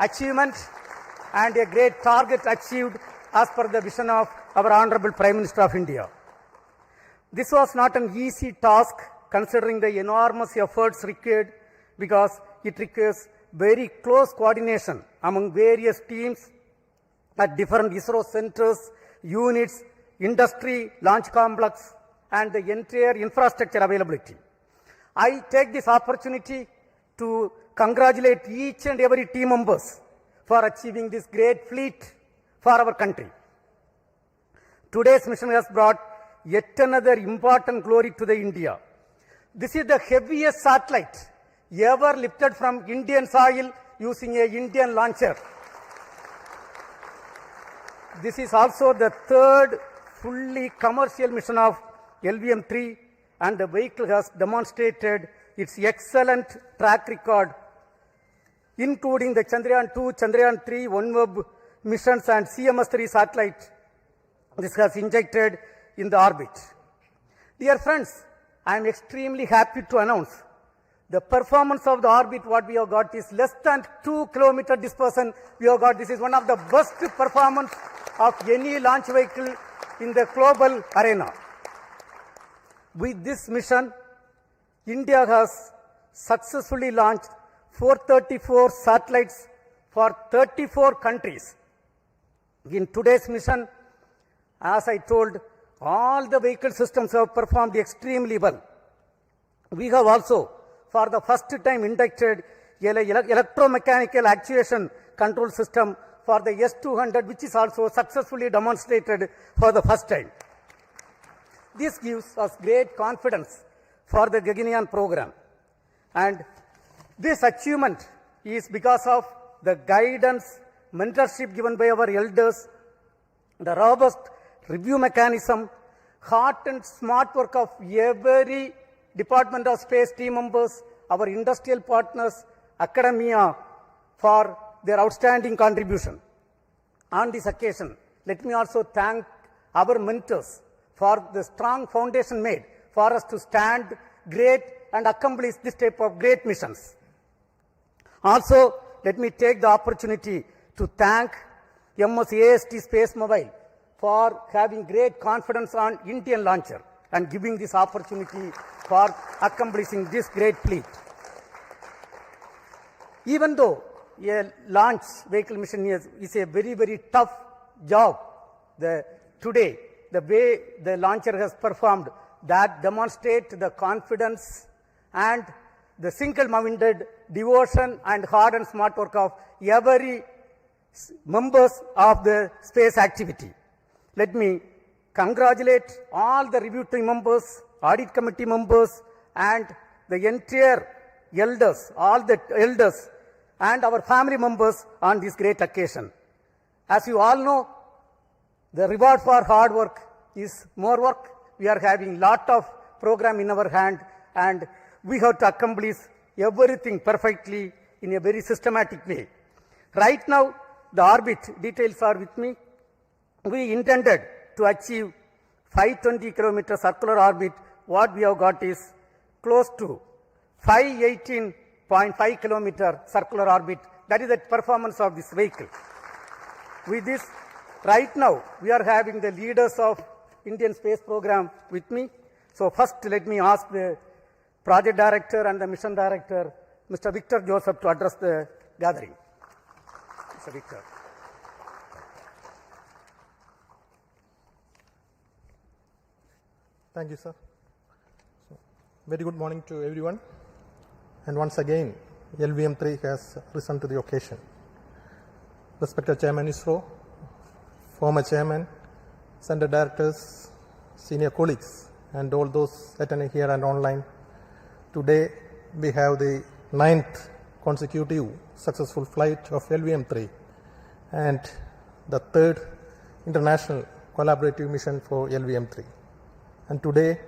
achievement and a great target achieved as per the vision of our Honorable Prime Minister of India. This was not an easy task considering the enormous efforts required, because it requires very close coordination among various teams at different ISRO centers, units, industry, launch complex, and the entire infrastructure availability. I take this opportunity to congratulate each and every team members for achieving this great feat for our country. Today's mission has brought yet another important glory to the India. This is the heaviest satellite ever lifted from Indian soil using a Indian launcher. This is also the third fully commercial mission of LVM3, and the vehicle has demonstrated its excellent track record, including the Chandrayaan 2, Chandrayaan 3, OneWeb missions and CMS-3 satellite. This has injected in the orbit. Dear friends, I am extremely happy to announce the performance of the orbit what we have got is less than 2 kilometer dispersion we have got. This is one of the best performance of any launch vehicle in the global arena. With this mission, India has successfully launched 434 satellites for 34 countries. In today's mission, as I told, all the vehicle systems have performed extremely well. We have also, for the first time, inducted electromechanical actuation control system for the S-200, which is also successfully demonstrated for the first time. This gives us great confidence for the Gaganyaan program. And this achievement is because of the guidance, mentorship given by our elders, the robust review mechanism, hard and smart work of every Department of Space team members, our industrial partners, academia, for their outstanding contribution. On this occasion, let me also thank our mentors for the strong foundation made for us to stand great and accomplish this type of great missions. Also, let me take the opportunity to thank AST Space Mobile for having great confidence on Indian launcher and giving this opportunity for accomplishing this great feat. Even though a launch vehicle mission is a very, very tough job, today, the way the launcher has performed, that demonstrates the confidence and the single-minded devotion and hard and smart work of every members of the space activity. Let me congratulate all the review team members, audit committee members, and the entire elders, all the elders and our family members on this great occasion. As you all know, the reward for hard work is more work. We are having lot of program in our hand, and we have to accomplish everything perfectly in a very systematic way. Right now, the orbit details are with me. We intended to achieve 520 kilometer circular orbit. What we have got is close to 518.5 kilometer circular orbit. That is the performance of this vehicle. With this, right now, we are having the leaders of Indian space program with me. So first, let me ask the project director and the mission director, Mr. Victor Joseph, to address the gathering. Mr. Victor. Thank you, sir. So, very good morning to everyone. And once again, LVM3 has risen to the occasion. Respected Chairman ISRO, former Chairman, Center Directors, senior colleagues, and all those attending here and online. Today, we have the 9th consecutive successful flight of LVM3 and the 3rd international collaborative mission for LVM3. And today,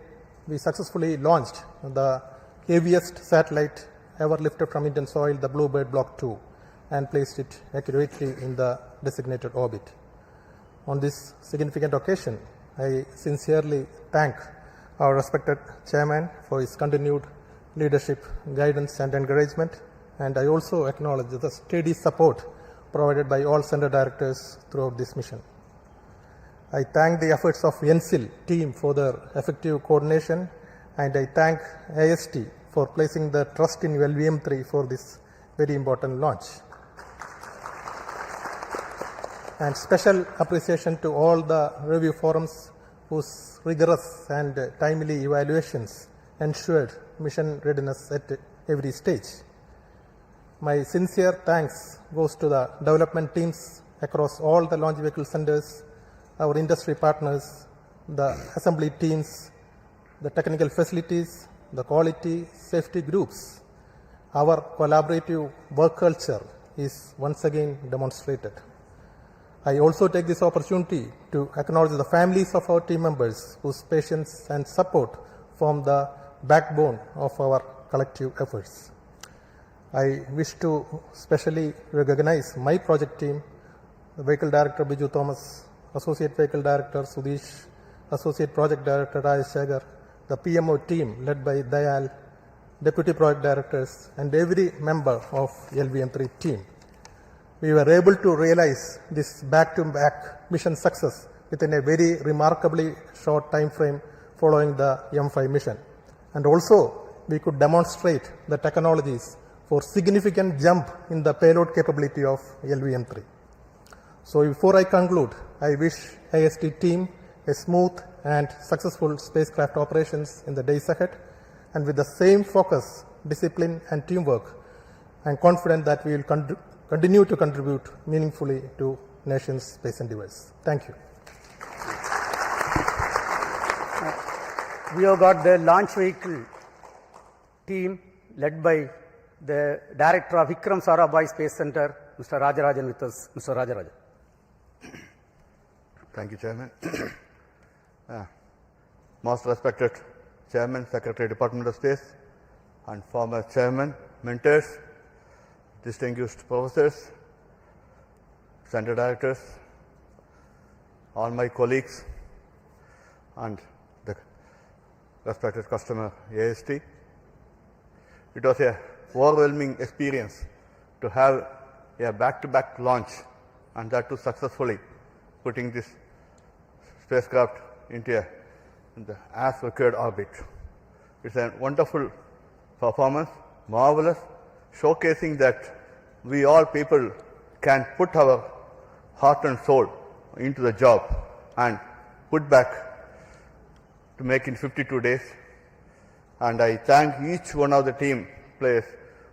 we successfully launched the heaviest satellite ever lifted from Indian soil, the Bluebird Block 2, and placed it accurately in the designated orbit. On this significant occasion, I sincerely thank our respected Chairman for his continued leadership, guidance, and encouragement, and I also acknowledge the steady support provided by all Center Directors throughout this mission. I thank the efforts of NCIL team for their effective coordination, and I thank AST for placing the trust in LVM3 for this very important launch. And special appreciation to all the review forums whose rigorous and timely evaluations ensured mission readiness at every stage. My sincere thanks goes to the development teams across all the launch vehicle centers, our industry partners, the assembly teams, the technical facilities, the quality safety groups. Our collaborative work culture is once again demonstrated. I also take this opportunity to acknowledge the families of our team members whose patience and support form the backbone of our collective efforts. I wish to specially recognize my project team, the Vehicle Director Biju Thomas, Associate Vehicle Director Sudesh, Associate Project Director Rajesh Shagar, the PMO team led by Dayal, Deputy Project Directors, and every member of LVM3 team. We were able to realize this back-to-back mission success within a very remarkably short time frame following the M5 mission. And also, we could demonstrate the technologies for significant jump in the payload capability of LVM3. So before I conclude, I wish AST team a smooth and successful spacecraft operations in the days ahead. And with the same focus, discipline, and teamwork, I'm confident that we will continue to contribute meaningfully to nation's space endeavors. Thank you. We have got the launch vehicle team led by the Director of Vikram Sarabhai Space Center, Mr. Rajarajan with us. Mr. Rajarajan. Thank you, Chairman. Most respected Chairman, Secretary, Department of Space, and former Chairman, mentors, distinguished professors, Center Directors, all my colleagues, and the respected customer AST. It was a overwhelming experience to have a back-to-back launch, and that too successfully, putting this spacecraft into the as required orbit. It's a wonderful performance, marvelous, showcasing that we all people can put our heart and soul into the job and put back to make in 52 days. And I thank each one of the team players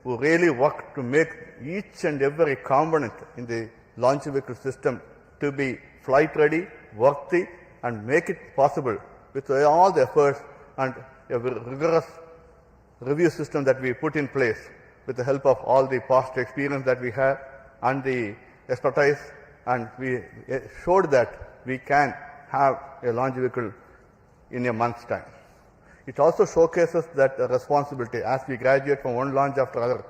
who really worked to make each and every component in the launch vehicle system to be flight ready, worthy, and make it possible with all the efforts and a rigorous review system that we put in place. with the help of all the past experience that we have and the expertise, and we showed that we can have a launch vehicle in a month's time. It also showcases that responsibility as we graduate from one launch after another.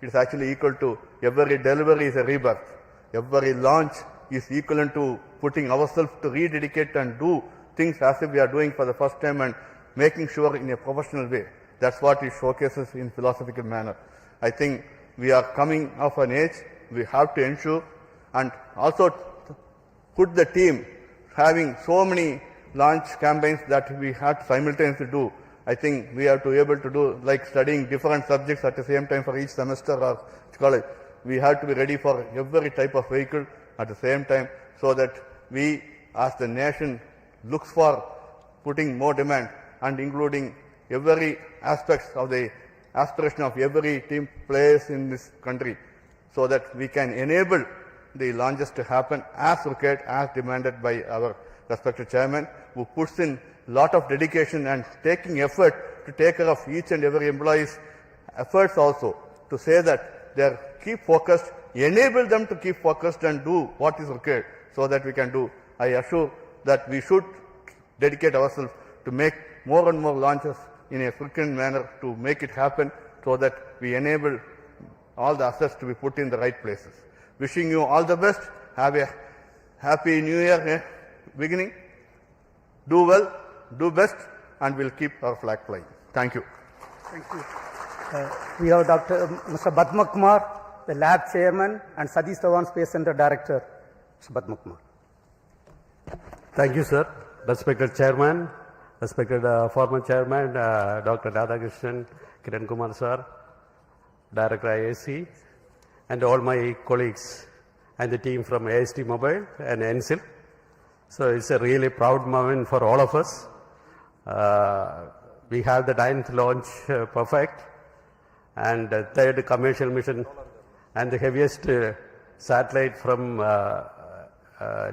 It is actually equal to every delivery is a rebirth. Every launch is equivalent to putting ourselves to rededicate and do things as if we are doing for the first time and making sure in a professional way. That's what it showcases in philosophical manner. I think we are coming of an age, we have to ensure and also put the team having so many launch campaigns that we had to simultaneously do. I think we have to be able to do like studying different subjects at the same time for each semester or college. We have to be ready for every type of vehicle at the same time so that we as the nation looks for putting more demand and including every aspect of the aspiration of every team players in this country so that we can enable the launches to happen as required, as demanded by our respected chairman, who puts in lot of dedication and taking effort to take care of each and every employee's efforts also to say that they keep focused, enable them to keep focused and do what is required so that we can do. I assure that we should dedicate ourselves to make more and more launches in a frequent manner to make it happen so that we enable all the assets to be put in the right places. Wishing you all the best. Have a happy new year beginning. Do well, do best, and we'll keep our flag flying. Thank you. Thank you. We have Mr. Padma Kumar, the lab chairman, and Satish Dhawan, Space Center director. Mr. Padma Kumar. Thank you, sir. Respected chairman, respected former chairman, Dr. Radhakrishnan, Kiran Kumar sir, director IAC, and all my colleagues and the team from AST Mobile and NSIL. So it's a really proud moment for all of us. We have the 9th launch perfect and the 3rd commercial mission and the heaviest satellite from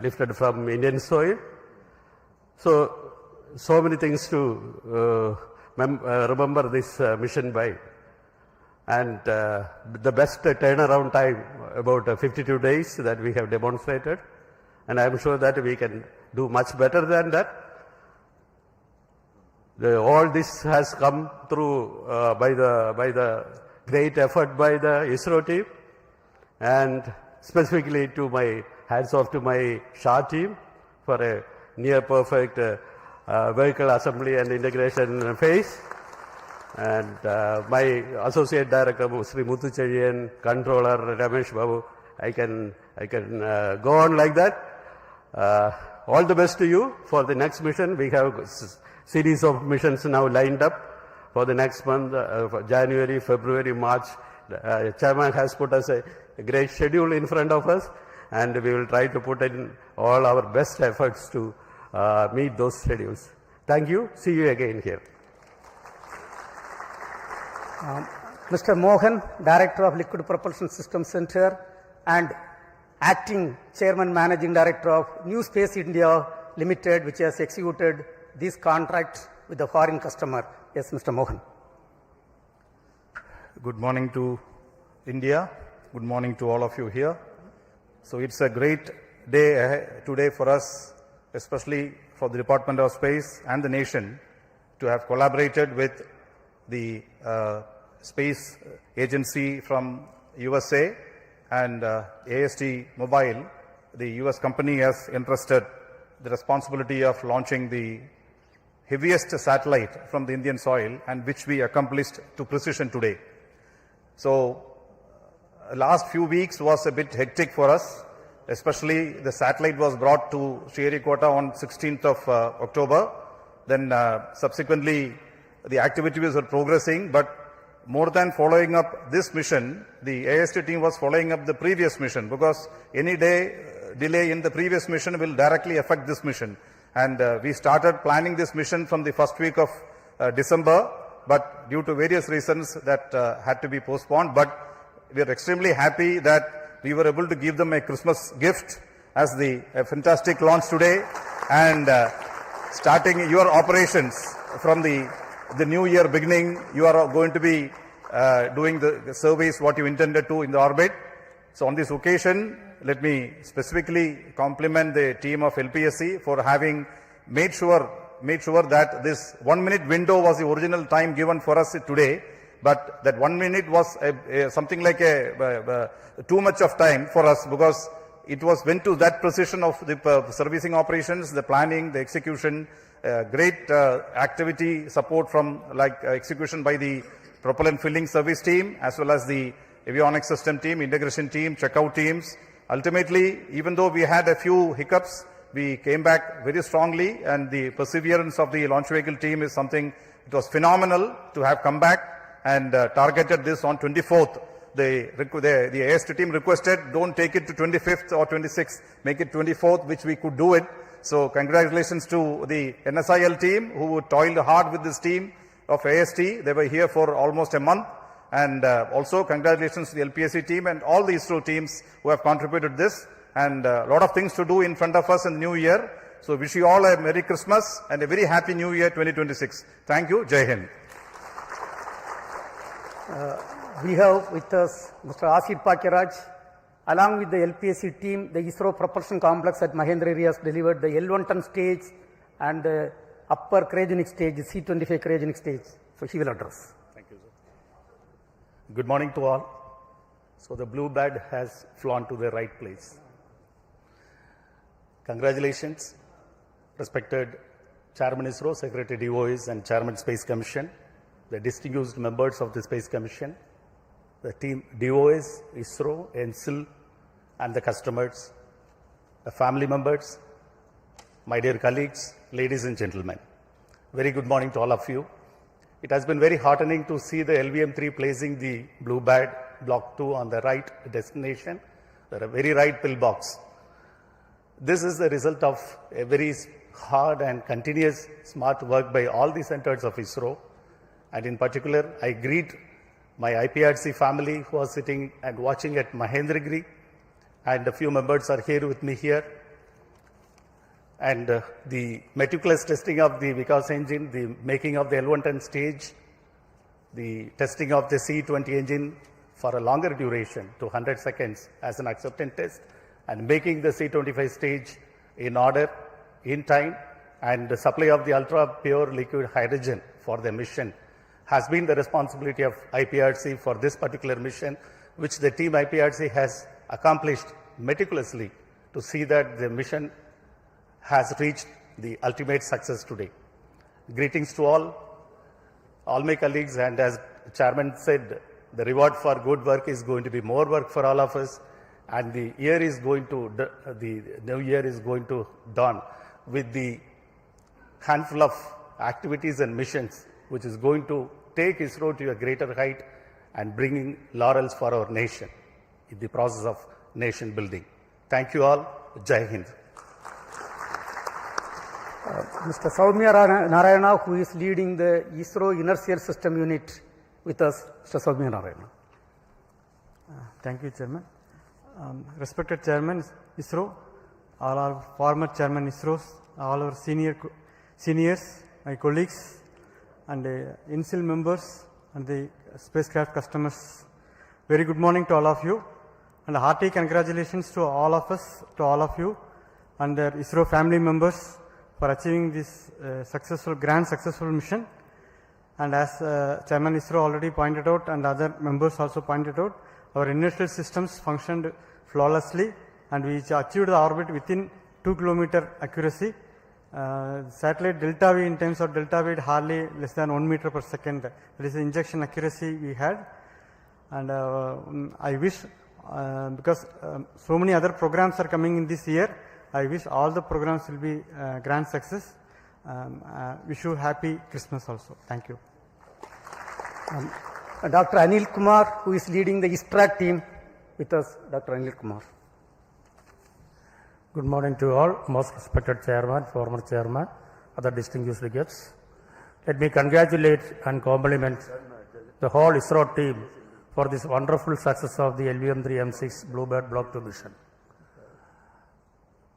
lifted from Indian soil. So many things to remember this mission by. And the best turnaround time, about 52 days that we have demonstrated. And I am sure that we can do much better than that. All this has come through by the great effort by the ISRO team, and specifically to my hats off to my SHAR team for a near perfect vehicle assembly and integration phase. And my associate director, Sri Muthu Cherian, controller Ramesh Babu, I can go on like that. All the best to you for the next mission. We have series of missions now lined up for the next month, for January, February, March. Chairman has put us a great schedule in front of us, and we will try to put in all our best efforts to meet those schedules. Thank you. See you again here. Mr. Mohan, Director of Liquid Propulsion Systems Center and Acting Chairman Managing Director of New Space India Limited, which has executed this contract with the foreign customer. Yes, Mr. Mohan. Good morning to India. Good morning to all of you here. So it's a great day today for us, especially for the Department of Space and the nation, to have collaborated with the space agency from USA and AST Mobile. The US company has entrusted the responsibility of launching the heaviest satellite from the Indian soil, and which we accomplished to precision today. So last few weeks was a bit hectic for us, especially the satellite was brought to Sriharikota on 16th of October. Then subsequently the activities were progressing, but more than following up this mission, the AST team was following up the previous mission, because any delay in the previous mission will directly affect this mission. And we started planning this mission from the first week of December, but due to various reasons that had to be postponed. But we are extremely happy that we were able to give them a Christmas gift as a fantastic launch today, and starting your operations from the new year beginning, you are going to be doing the surveys what you intended to in the orbit. So on this occasion, let me specifically compliment the team of LPSC for having made sure that this 1 minute window was the original time given for us today, but that 1 minute was something like too much of time for us, because it went to that precision of the servicing operations, the planning, the execution, great activity support from execution by the propellant filling service team, as well as the avionics system team, integration team, checkout teams. Ultimately, even though we had a few hiccups, we came back very strongly, and the perseverance of the launch vehicle team is something, it was phenomenal to have come back and targeted this on 24th. The AST team requested, don't take it to 25th or 26th, make it 24th, which we could do it. So congratulations to the NSIL team who toiled hard with this team of AST. They were here for almost a month. And also congratulations to the LPSC team and all the ISRO teams who have contributed this. And a lot of things to do in front of us in the new year. So wish you all a Merry Christmas and a very Happy New Year 2026. Thank you. Jai Hind. We have with us Mr. Asit Pakiraj. Along with the LPSC team, the ISRO propulsion complex at Mahendragiri has delivered the L1 ton stage and the upper cryogenic stage, the C25 cryogenic stage. So he will address. Thank you, sir. Good morning to all. So the blue bird has flown to the right place. Congratulations, respected Chairman ISRO, Secretary DOIs and Chairman Space Commission, the distinguished members of the Space Commission, the team DOIs, ISRO, NCIL, and the customers, the family members, my dear colleagues, ladies and gentlemen. Very good morning to all of you. It has been very heartening to see the LVM3 placing the Bluebird Block 2 on the right destination, the very right pillbox. This is the result of a very hard and continuous smart work by all the centers of ISRO. And in particular, I greet my IPRC family who are sitting and watching at Mahendragiri, and a few members are here with me here. And the meticulous testing of the Vikas engine, the making of the L1 ton stage, the testing of the C20 engine for a longer duration to 100 seconds as an acceptance test, and making the C25 stage in order, in time, and the supply of the ultra pure liquid hydrogen for the mission has been the responsibility of IPRC for this particular mission, which the team IPRC has accomplished meticulously to see that the mission has reached the ultimate success today. Greetings to all my colleagues, and as the chairman said, the reward for good work is going to be more work for all of us, and the new year is going to dawn with the handful of activities and missions which is going to take ISRO to a greater height and bringing laurels for our nation in the process of nation building. Thank you all. Jai Hind. Mr. Soumya Narayana, who is leading the ISRO Inertial System Unit with us. Mr. Soumya Narayana. Thank you, Chairman. Respected Chairman ISRO, all our former Chairman ISROs, all our seniors, my colleagues, and the NCIL members and the spacecraft customers. Very good morning to all of you, and a hearty congratulations to all of us, to all of you, and their ISRO family members for achieving this grand successful mission. And as Chairman ISRO already pointed out, and other members also pointed out, our inertial systems functioned flawlessly, and we achieved the orbit within 2 km accuracy. Satellite delta V, in terms of delta V, hardly less than 1 meter per second. That is the injection accuracy we had. And I wish, because so many other programs are coming in this year, I wish all the programs will be grand success. Wish you happy Christmas also. Thank you. Dr. Anil Kumar, who is leading the ISTRAC team with us. Dr. Anil Kumar. Good morning to all, most respected Chairman, former Chairman, other distinguished guests. Let me congratulate and compliment the whole ISRO team for this wonderful success of the LVM3M6 Bluebird Block 2 mission.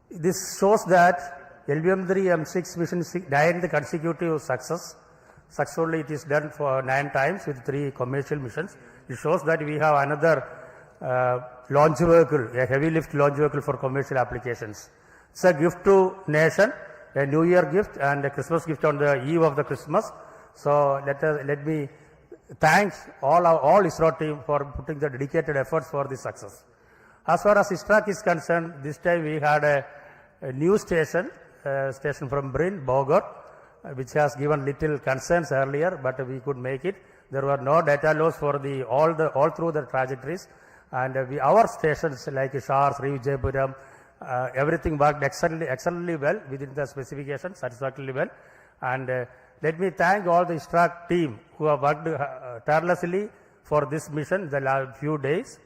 This shows that LVM3M6 mission is 9th consecutive success Successfully, it is done for 9 times with 3 commercial missions. It shows that we have another launch vehicle, a heavy lift launch vehicle for commercial applications. It's a gift to nation, a New Year gift and a Christmas gift on the eve of the Christmas. So let me thank all ISRO team for putting the dedicated efforts for this success. As far as ISRO is concerned, this time we had a new station from Brin, Bogor, which has given little concerns earlier, but we could make it. There were no data loss for all through the trajectories, and our stations like Shar, Sri Vijayapuram, everything worked excellently well within the specifications, satisfactorily well. And let me thank all the ISRO team who have worked tirelessly for this mission the last few days.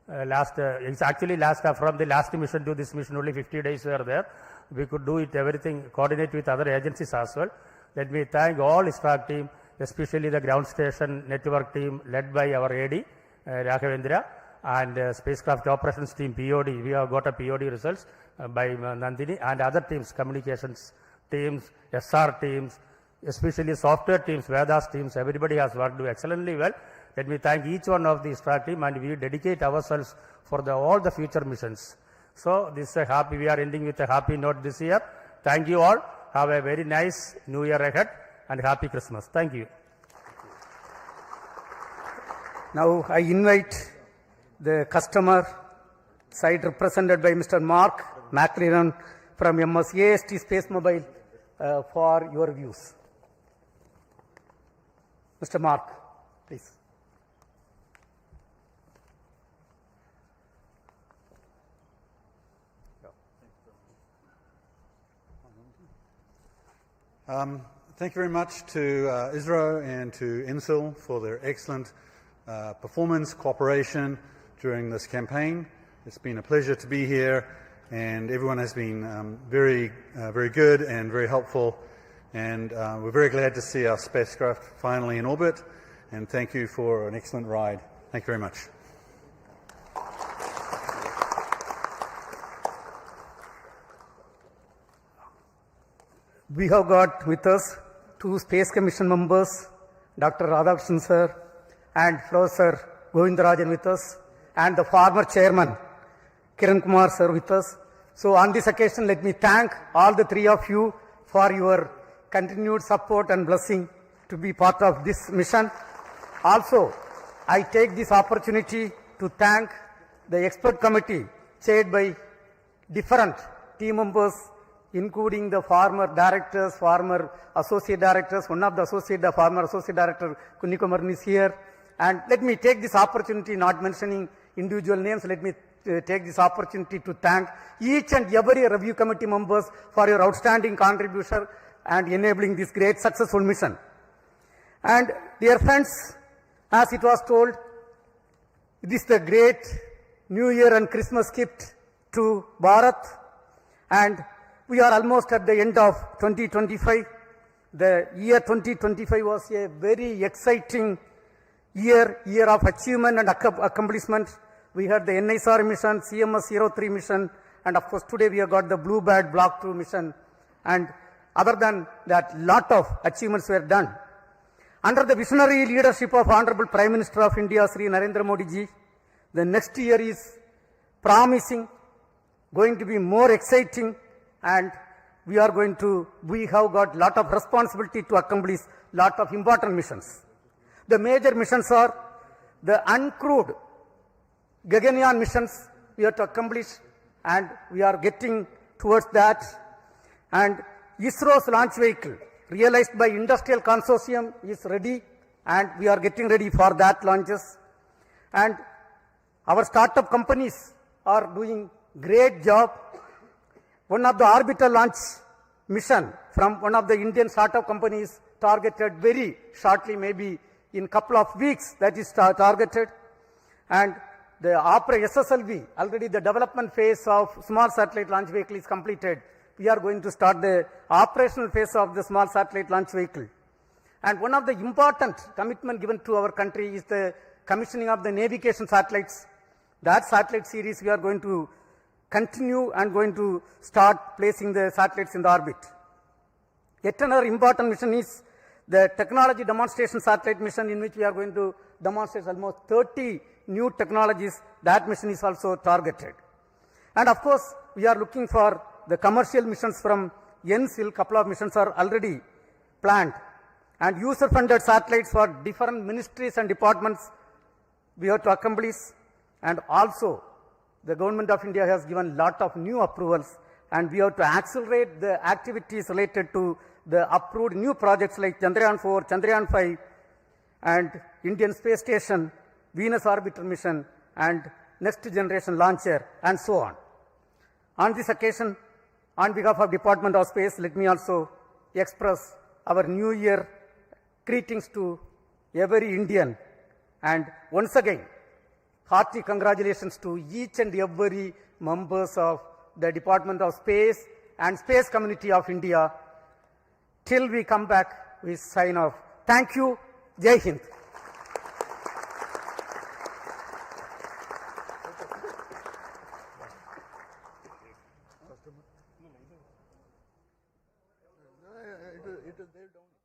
It's actually from the last mission to this mission only 50 days were there. We could do it everything, coordinate with other agencies as well. Let me thank all ISRO team, especially the ground station network team led by our AD, Raghavendra, and spacecraft operations team, POD. We have got a POD results by Nandini, and other teams, communications teams, SR teams, especially software teams, Vedas teams. Everybody has worked excellently well. Let me thank each one of the ISRO team, and we dedicate ourselves for all the future missions. So this is we are ending with a happy note this year. Thank you all. Have a very nice New Year ahead and happy Christmas. Thank you. Now I invite the customer side represented by Mr. Mark McLaren from AST Space Mobile for your views. Mr. Mark, please. Thank you very much to ISRO and to INSIL for their excellent performance, cooperation during this campaign. It's been a pleasure to be here, and everyone has been very good and very helpful, and we're very glad to see our spacecraft finally in orbit, and thank you for an excellent ride. Thank you very much. We have got with us 2 Space Commission members, Dr. Radhakrishnan sir and Professor Govindarajan with us, and the former chairman, Kiran Kumar sir with us. So on this occasion, let me thank all the 3 of you for your continued support and blessing to be part of this mission. Also, I take this opportunity to thank the expert committee chaired by different team members, including the former directors, former associate directors. One of the former associate director, Kunnikumaran, is here. And let me take this opportunity, not mentioning individual names, let me take this opportunity to thank each and every review committee members for your outstanding contribution and enabling this great successful mission. And dear friends, as it was told, this is the great New Year and Christmas gift to Bharat, and we are almost at the end of 2025. The year 2025 was a very exciting year of achievement and accomplishment. We had the NISR mission, CMS-03 mission, and of course today we have got the Bluebird Block 2 mission. And other than that, lot of achievements were done. Under the visionary leadership of Honorable Prime Minister of India, Sri Narendra Modi ji, the next year is promising, going to be more exciting, and we have got lot of responsibility to accomplish lot of important missions. The major missions are the uncrewed Gaganyaan missions we have to accomplish, and we are getting towards that. And ISRO's launch vehicle, realized by industrial consortium, is ready, and we are getting ready for that launches. And our startup companies are doing great job. One of the orbital launch mission from one of the Indian startup companies targeted very shortly, maybe in couple of weeks, that is targeted. And the SSLV, already the development phase of small satellite launch vehicle is completed. We are going to start the operational phase of the small satellite launch vehicle. And one of the important commitment given to our country is the commissioning of the navigation satellites. That satellite series we are going to continue and going to start placing the satellites in the orbit. Yet another important mission is the technology demonstration satellite mission in which we are going to demonstrate almost 30 new technologies. That mission is also targeted. And of course, we are looking for the commercial missions from NSIL. Couple of missions are already planned. And user-funded satellites for different ministries and departments we have to accomplish. And also, the government of India has given a lot of new approvals, and we have to accelerate the activities related to the approved new projects like Chandrayaan 4, Chandrayaan 5, and Indian Space Station, Venus Orbiter Mission, and Next Generation Launcher, and so on. On this occasion, on behalf of Department of Space, let me also express our New Year greetings to every Indian, and once again, hearty congratulations to each and every members of the Department of Space and Space Community of India. Till we come back, we sign off. Thank you. Jai Hind. It is there down.